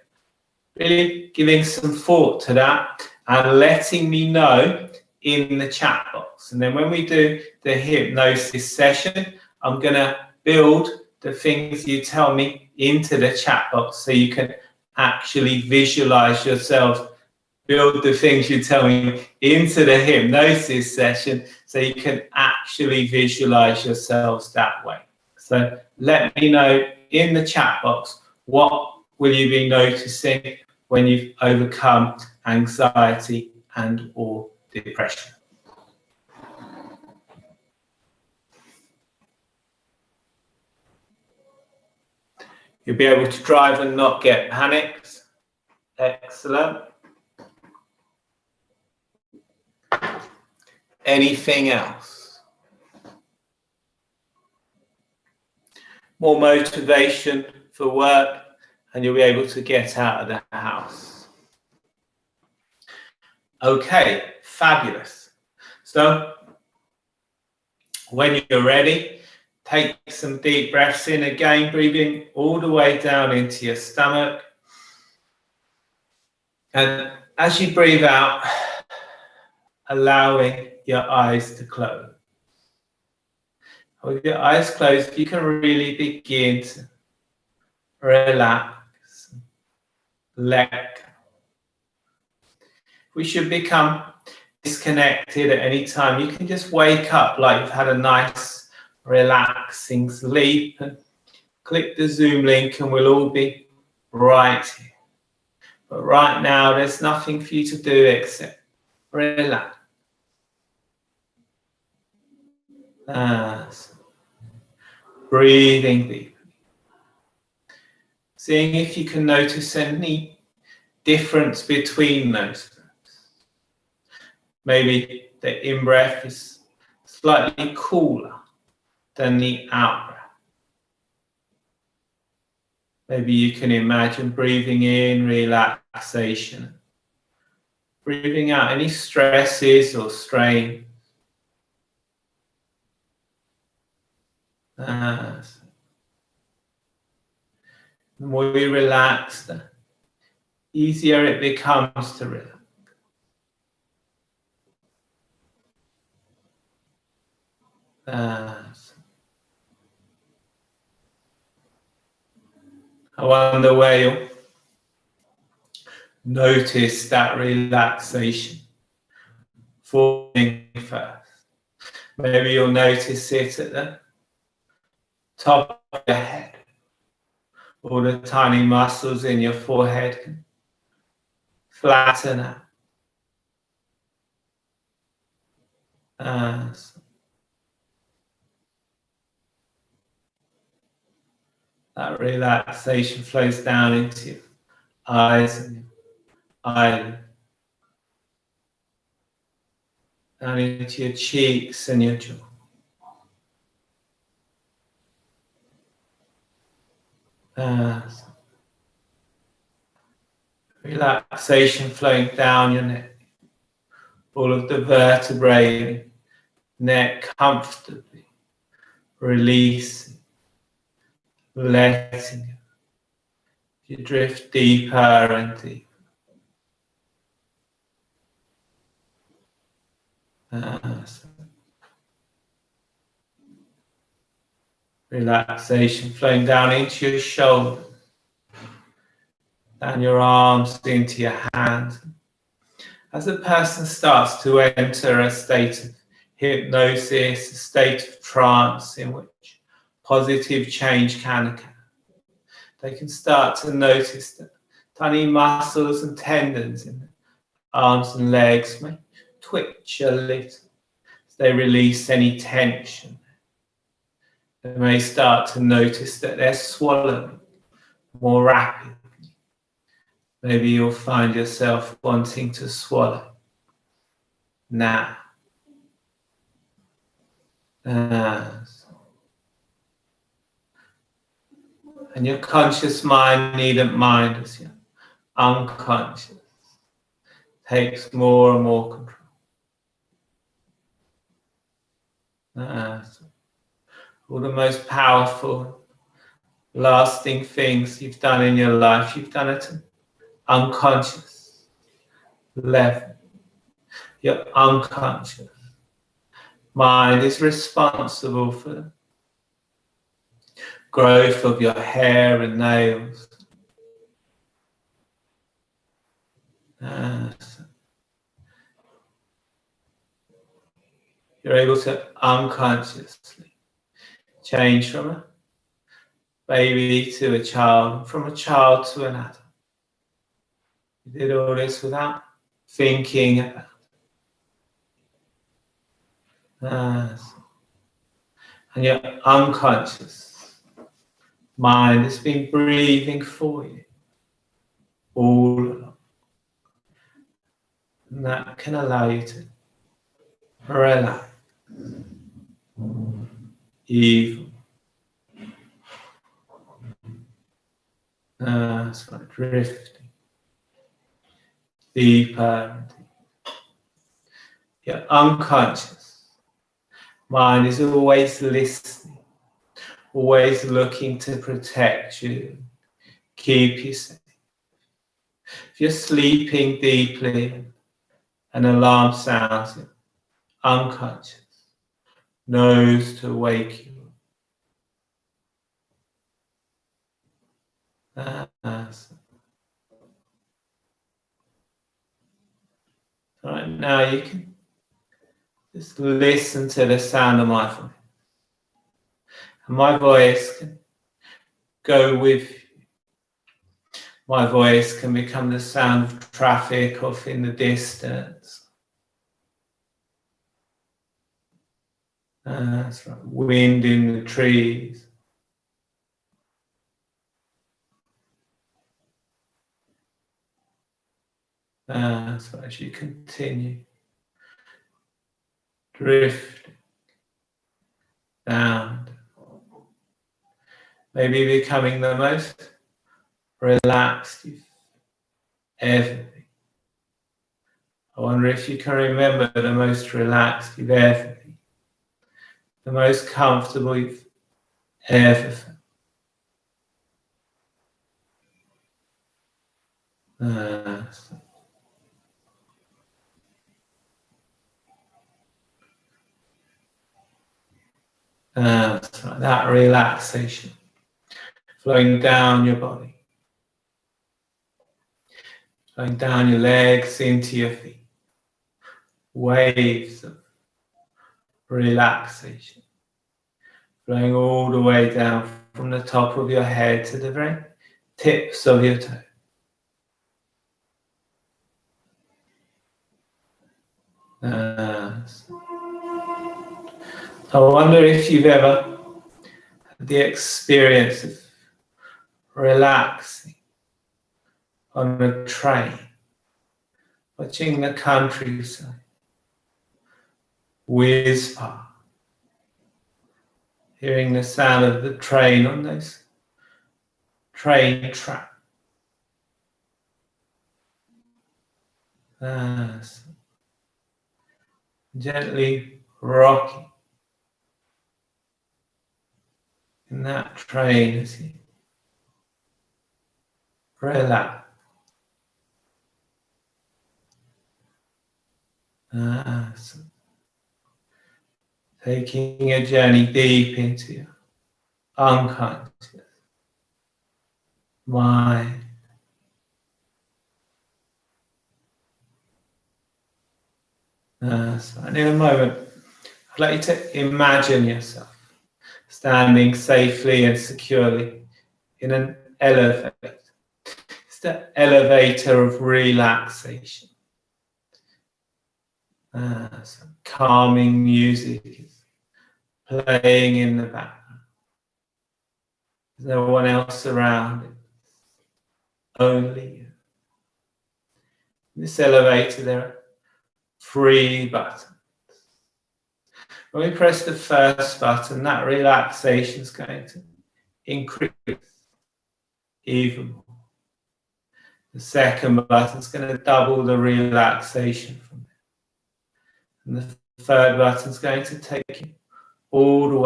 Really giving some thought to that and letting me know in the chat box. And then when we do the hypnosis session, I'm going to build the things you tell me into the chat box so you can actually visualize yourself, build the things you tell me into the hypnosis session so you can actually visualize yourselves that way. So let me know in the chat box, what will you be noticing when you've overcome anxiety and or depression? You'll be able to drive and not get panicked. Excellent. Anything else? More motivation for work and you'll be able to get out of the house. Okay, fabulous. So when you're ready, take some deep breaths in again, breathing all the way down into your stomach. And as you breathe out, allowing your eyes to close. With your eyes closed, you can really begin to relax, let go. We should become disconnected at any time. You can just wake up like you've had a nice, relaxing sleep and click the Zoom link and we'll all be right here. But right now, there's nothing for you to do except relax. Breathing deeply. Seeing if you can notice any difference between those. Maybe the in-breath is slightly cooler than the out-breath. Maybe you can imagine breathing in relaxation. Breathing out any stresses or strain. The more you relax, the easier it becomes to relax. I wonder where you'll notice that relaxation forming first. Maybe you'll notice it at the top of your head. All the tiny muscles in your forehead can flatten out. That relaxation flows down into your eyes and your eyelids, down into your cheeks and your jaw. Relaxation flowing down your neck, all of the vertebrae, neck comfortably, releasing, letting go. You drift deeper and deeper. Relaxation flowing down into your shoulders, down your arms, into your hands. As the person starts to enter a state of hypnosis, a state of trance in which positive change can occur, they can start to notice that tiny muscles and tendons in the arms and legs may twitch a little as they release any tension. They may start to notice that they're swallowing more rapidly. Maybe you'll find yourself wanting to swallow now. And your conscious mind needn't mind as your unconscious takes more and more control. All the most powerful, lasting things you've done in your life, you've done it at an unconscious level. Your unconscious mind is responsible for the growth of your hair and nails. You're able to unconsciously change from a baby to a child, from a child to an adult. You did all this without thinking about it. And your unconscious mind has been breathing for you all along. And that can allow you to relax. Even. It's like drifting deeper and deeper. Your unconscious mind is always listening, always looking to protect you, keep you safe. If you're sleeping deeply, an alarm sounds, your unconscious knows to wake you. Right now you can just listen to the sound of my voice. And my voice can go with you. My voice can become the sound of traffic off in the distance. That's right. Wind in the trees. So as you continue drifting down, maybe becoming the most relaxed you've ever been. I wonder if you can remember the most relaxed you've ever been, the most comfortable you've ever felt. That's right, that relaxation flowing down your body, flowing down your legs into your feet, waves of relaxation flowing all the way down from the top of your head to the very tips of your toes. I wonder if you've ever had the experience of relaxing on a train, watching the countryside whiz past, hearing the sound of the train on those train tracks. Gently rocking in that train as you Relax. So taking a journey deep into your unconscious mind. And in a moment, I'd like you to imagine yourself standing safely and securely in an elevator. It's the elevator of relaxation. Some calming music is playing in the background. There's no one else around it, only you. In this elevator, there are 3 buttons. When we press the first button, that relaxation is going to increase even more. The second button is going to double the relaxation from there. And the third button is going to take you all the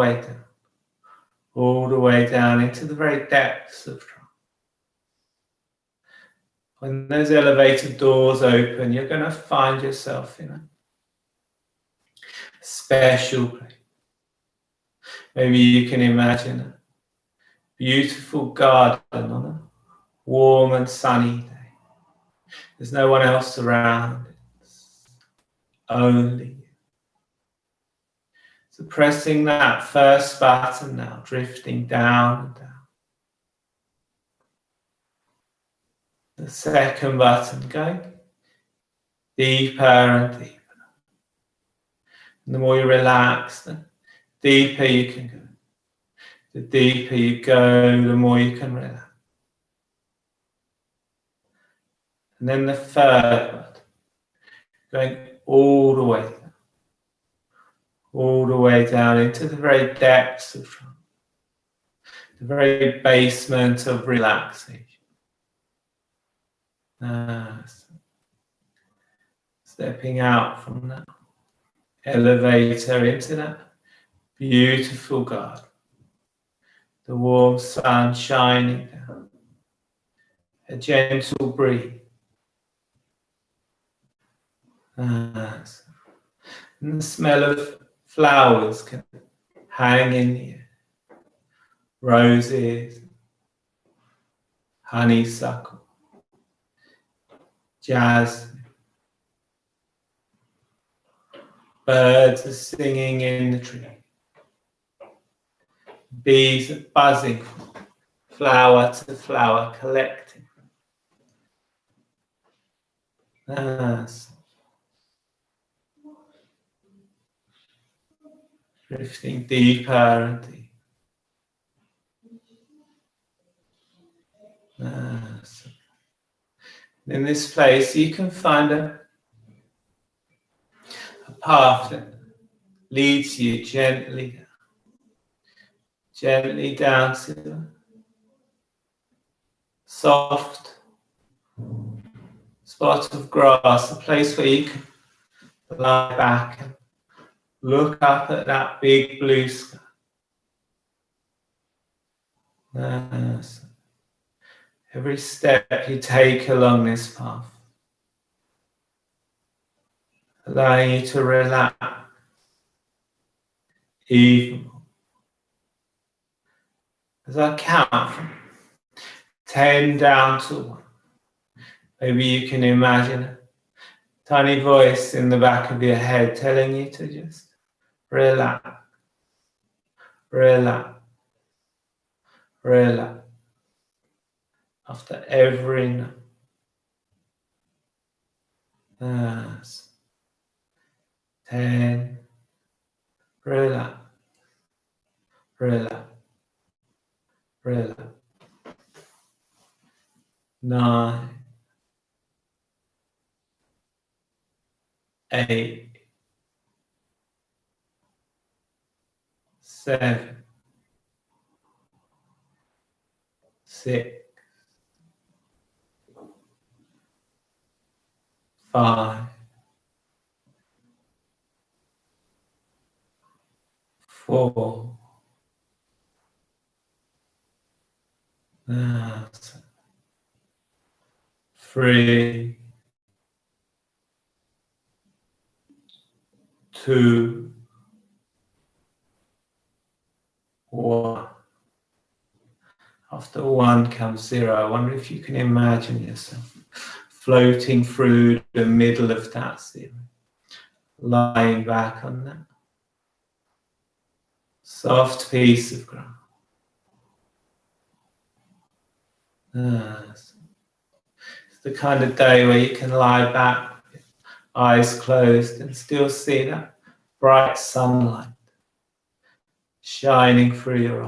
way down into the very depths of trance. When those elevator doors open, you're going to find yourself in a special place. Maybe you can imagine a beautiful garden on a warm and sunny day. There's no one else around, it's only you. So pressing that first button now, drifting down and down. The second button going deeper and deeper. And the more you relax, the deeper you can go. The deeper you go, the more you can relax. And then the third button, going all the way down into the very depths of trance, the very basement of relaxation. Stepping out from that elevator into that beautiful garden, the warm sun shining down, a gentle breeze. And the smell of flowers can hang in the air. Roses, honeysuckle, jasmine. Birds are singing in the tree. Bees are buzzing from flower to flower, collecting. Drifting deeper and deeper. In this place, you can find a path that leads you gently down to a soft spot of grass, a place where you can lie back and look up at that big blue sky. Every step you take along this path, allowing you to relax even more. As I count from 10 down to 1, maybe you can imagine a tiny voice in the back of your head telling you to just relax, relax, relax. After every note. 10, relax, relax, relax. 9, 8, 7, 6, 5, 4, 3, 3, 2, 1. After 1 comes 0. I wonder if you can imagine yourself floating through the middle of that 0, lying back on that soft piece of ground. It's the kind of day where you can lie back, eyes closed, and still see that bright sunlight shining through your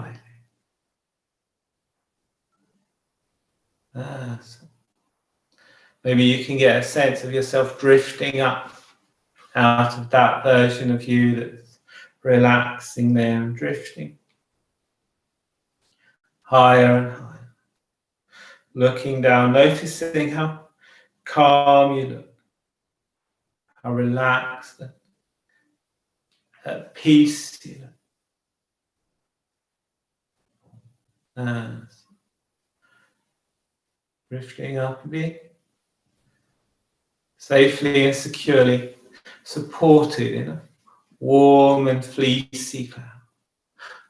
eyelids. Maybe you can get a sense of yourself drifting up out of that version of you that's relaxing there and drifting higher and higher. Looking down, noticing how calm you look, how relaxed and at peace you look. Drifting up and being safely and securely supported in a warm and fleecy cloud.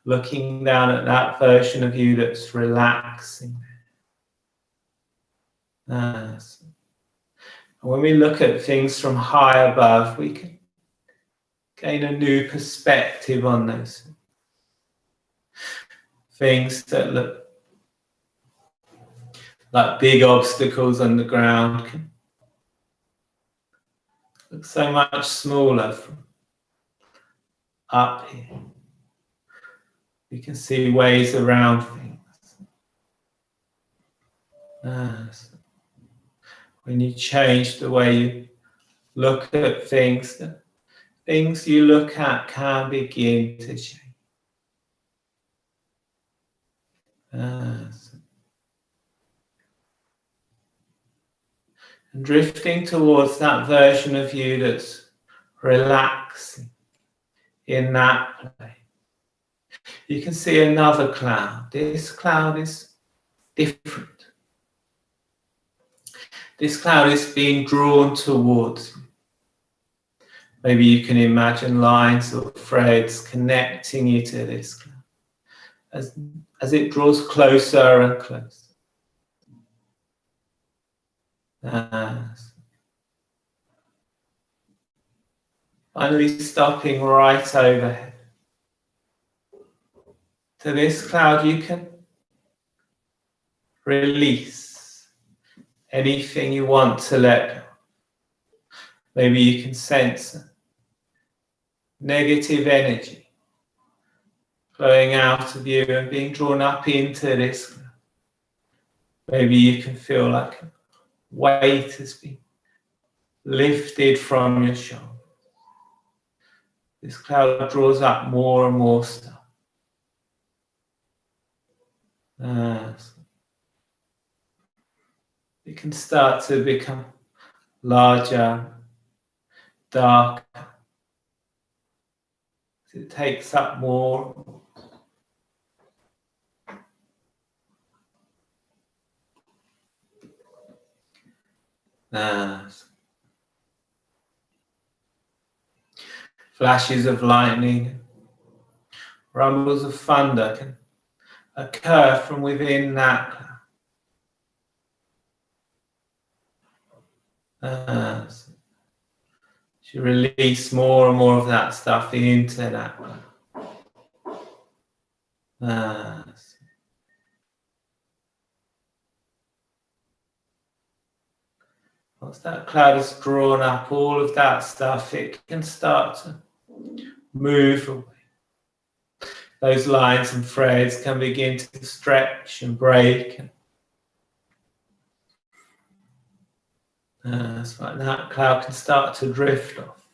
Looking down at that version of you that's relaxing. And when we look at things from high above, we can gain a new perspective on those things that look like big obstacles on the ground can look so much smaller from up here. We can see ways around things. When you change the way you look at things, the things you look at can begin to change. And drifting towards that version of you that's relaxing in that place. You can see another cloud. This cloud is different. This cloud is being drawn towards you. Maybe you can imagine lines or threads connecting you to this cloud as it draws closer and closer. Finally stopping right overhead. To this cloud you can release anything you want to let go. Maybe you can sense negative energy flowing out of you and being drawn up into this cloud. Maybe you can feel like a weight has been lifted from your shoulders. This cloud draws up more and more stuff. It can start to become larger, darker. It takes up more. Flashes of lightning, rumbles of thunder can occur from within that cloud. As you release more and more of that stuff into that cloud. Once that cloud is drawn up, all of that stuff, it can start to move away. Those lines and threads can begin to stretch and break. It's like that cloud can start to drift off.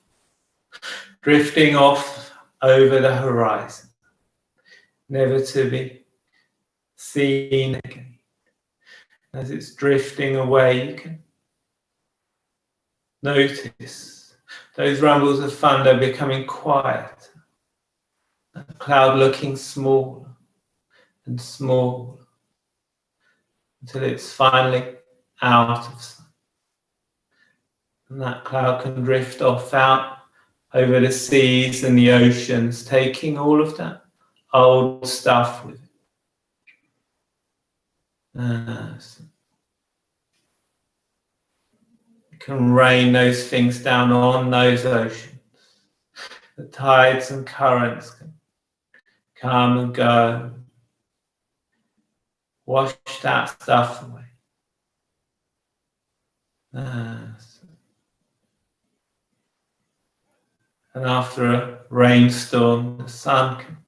Drifting off over the horizon. Never to be seen again. As it's drifting away, you can notice those rumbles of thunder becoming quiet. The cloud looking smaller and smaller until it's finally out of sight. And that cloud can drift off out over the seas and the oceans, taking all of that old stuff with it. So you can rain those things down on those oceans. The tides and currents can come and go. Wash that stuff away. And after a rainstorm, the sun can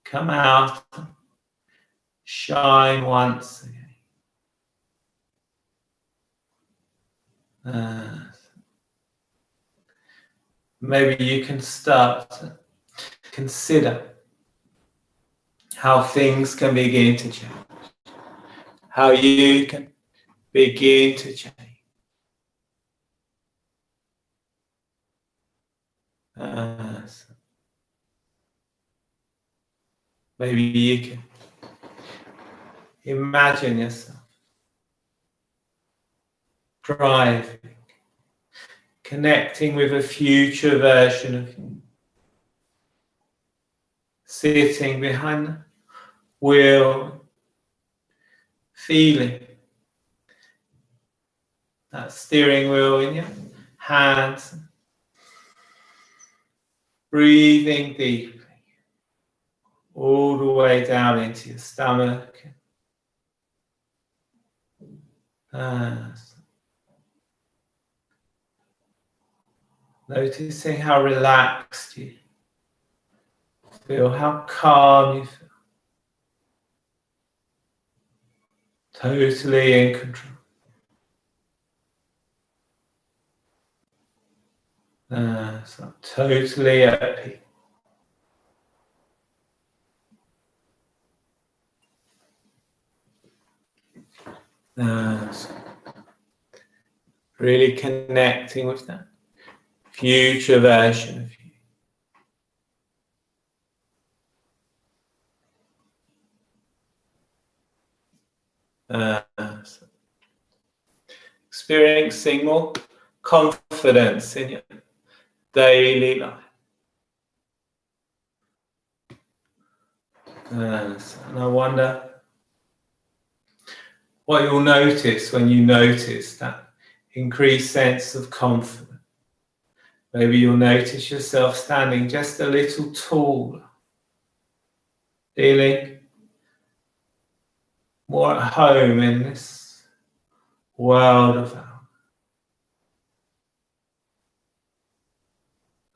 come out and shine once again. Maybe you can start to consider how things can begin to change, how you can begin to change. Maybe you can imagine yourself driving, connecting with a future version of you, sitting behind the wheel, feeling that steering wheel in your hands, breathing deeply all the way down into your stomach. Noticing how relaxed you feel, how calm you feel. Totally in control. So totally at peace. So really connecting with that future version of you. So experiencing more confidence in your daily life. And I wonder what you'll notice when you notice that increased sense of confidence. Maybe you'll notice yourself standing just a little taller, feeling more at home in this world of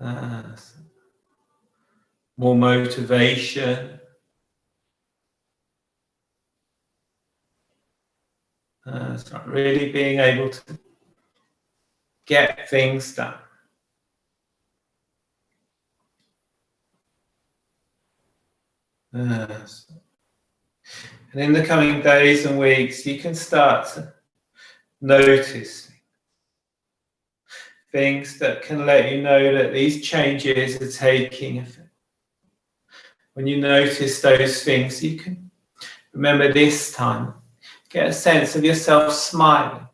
ours. More motivation. It's not really being able to get things done. And in the coming days and weeks, you can start to notice things that can let you know that these changes are taking effect. When you notice those things, you can remember this time, get a sense of yourself smiling,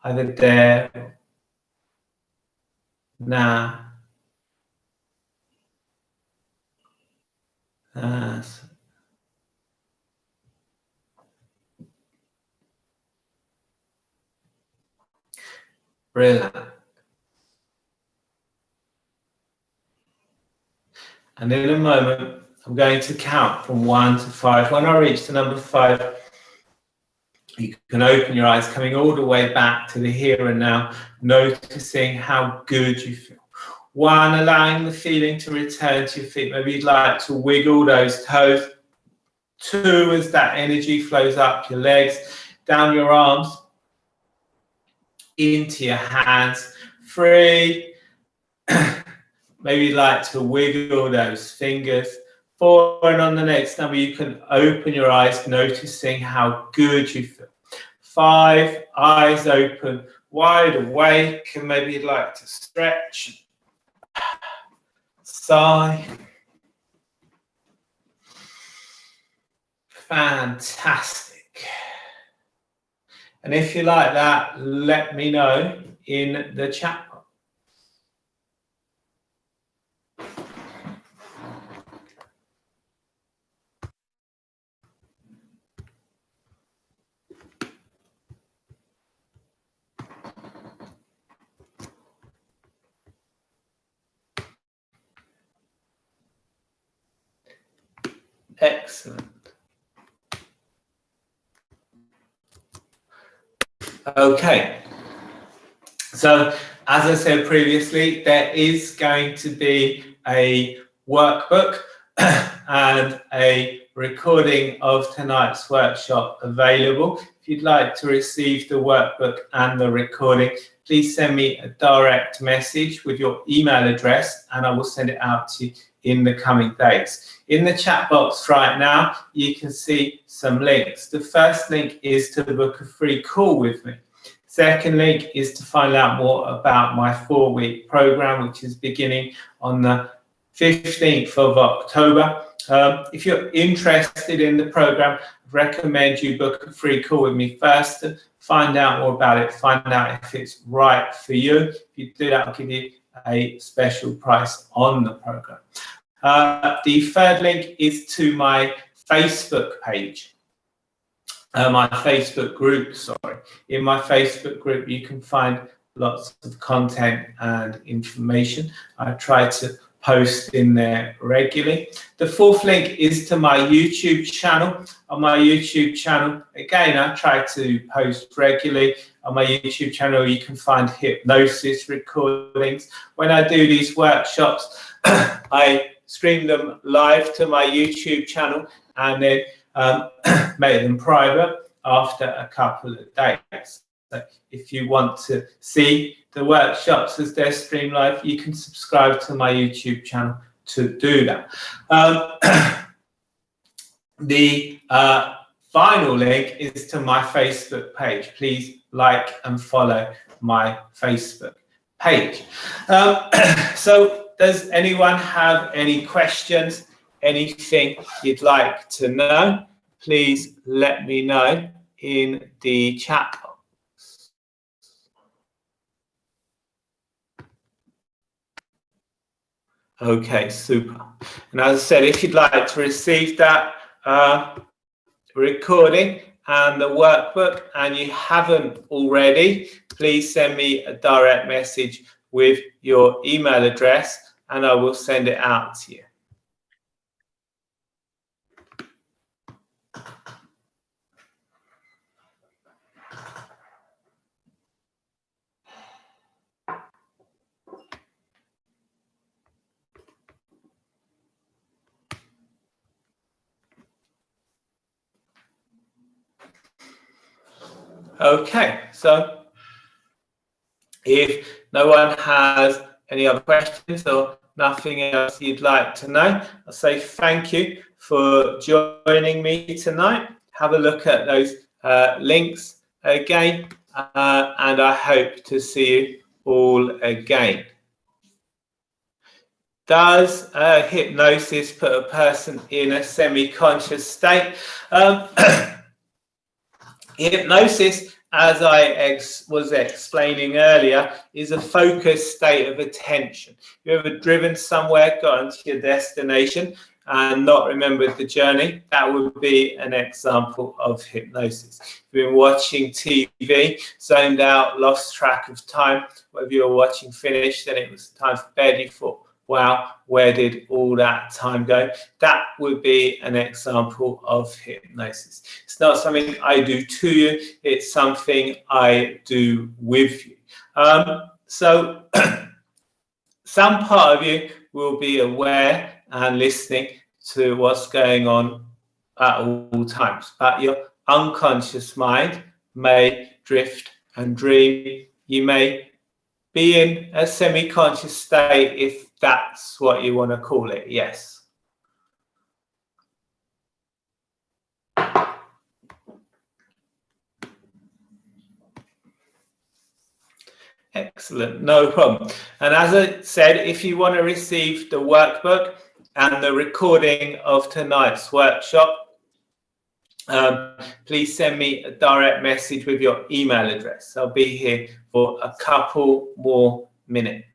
either there or now. Relax. And in a moment, I'm going to count from 1 to 5. When I reach the number 5, you can open your eyes, coming all the way back to the here and now, noticing how good you feel. 1, allowing the feeling to return to your feet. Maybe you'd like to wiggle those toes. 2, as that energy flows up your legs, down your arms, into your hands. 3, maybe you'd like to wiggle those fingers. 4, and on the next number, you can open your eyes, noticing how good you feel. 5, eyes open, wide awake, and maybe you'd like to stretch, sigh. Fantastic. And if you like that, let me know in the chat box. Excellent. Okay. So, as I said previously, there is going to be a workbook and a recording of tonight's workshop available. If you'd like to receive the workbook and the recording, please send me a direct message with your email address and I will send it out to you in the coming days. In the chat box right now, you can see some links. The first link is to book a free call with me. Second link is to find out more about my 4-week program, which is beginning on the 15th of October. If you're interested in the program, I recommend you book a free call with me first to find out more about it, find out if it's right for you. If you do that, I'll give you a special price on the program. The third link is to my Facebook page. My Facebook group, sorry. In my Facebook group, you can find lots of content and information. I try to post in there regularly. The fourth link is to my YouTube channel. On my YouTube channel, again, I try to post regularly. On my YouTube channel, you can find hypnosis recordings. When I do these workshops, I stream them live to my YouTube channel and then make them private after a couple of days. So if you want to see the workshops as they're streamed live, you can subscribe to my YouTube channel to do that. The final link is to my Facebook page. Please like and follow my Facebook page. So does anyone have any questions? Anything you'd like to know, please let me know in the chat box. Okay, super. And as I said, if you'd like to receive that recording and the workbook and you haven't already, please send me a direct message with your email address and I will send it out to you. Okay, so if no one has any other questions or nothing else you'd like to know, I'll say thank you for joining me tonight. Have a look at those links again, and I hope to see you all again. Does hypnosis put a person in a semi-conscious state? Hypnosis, as I was explaining earlier, is a focused state of attention. You ever driven somewhere, got into your destination and not remembered the journey? That would be an example of hypnosis. You've been watching TV, zoned out, lost track of time. Whatever you were watching finished and it was time for bed, you thought, wow, where did all that time go? That would be an example of hypnosis. It's not something I do to you, it's something I do with you. So some part of you will be aware and listening to what's going on at all times, but your unconscious mind may drift and dream. You may be in a semi-conscious state, if that's what you want to call it, yes. Excellent, no problem. And as I said, if you want to receive the workbook and the recording of tonight's workshop, please send me a direct message with your email address. I'll be here for a couple more minutes.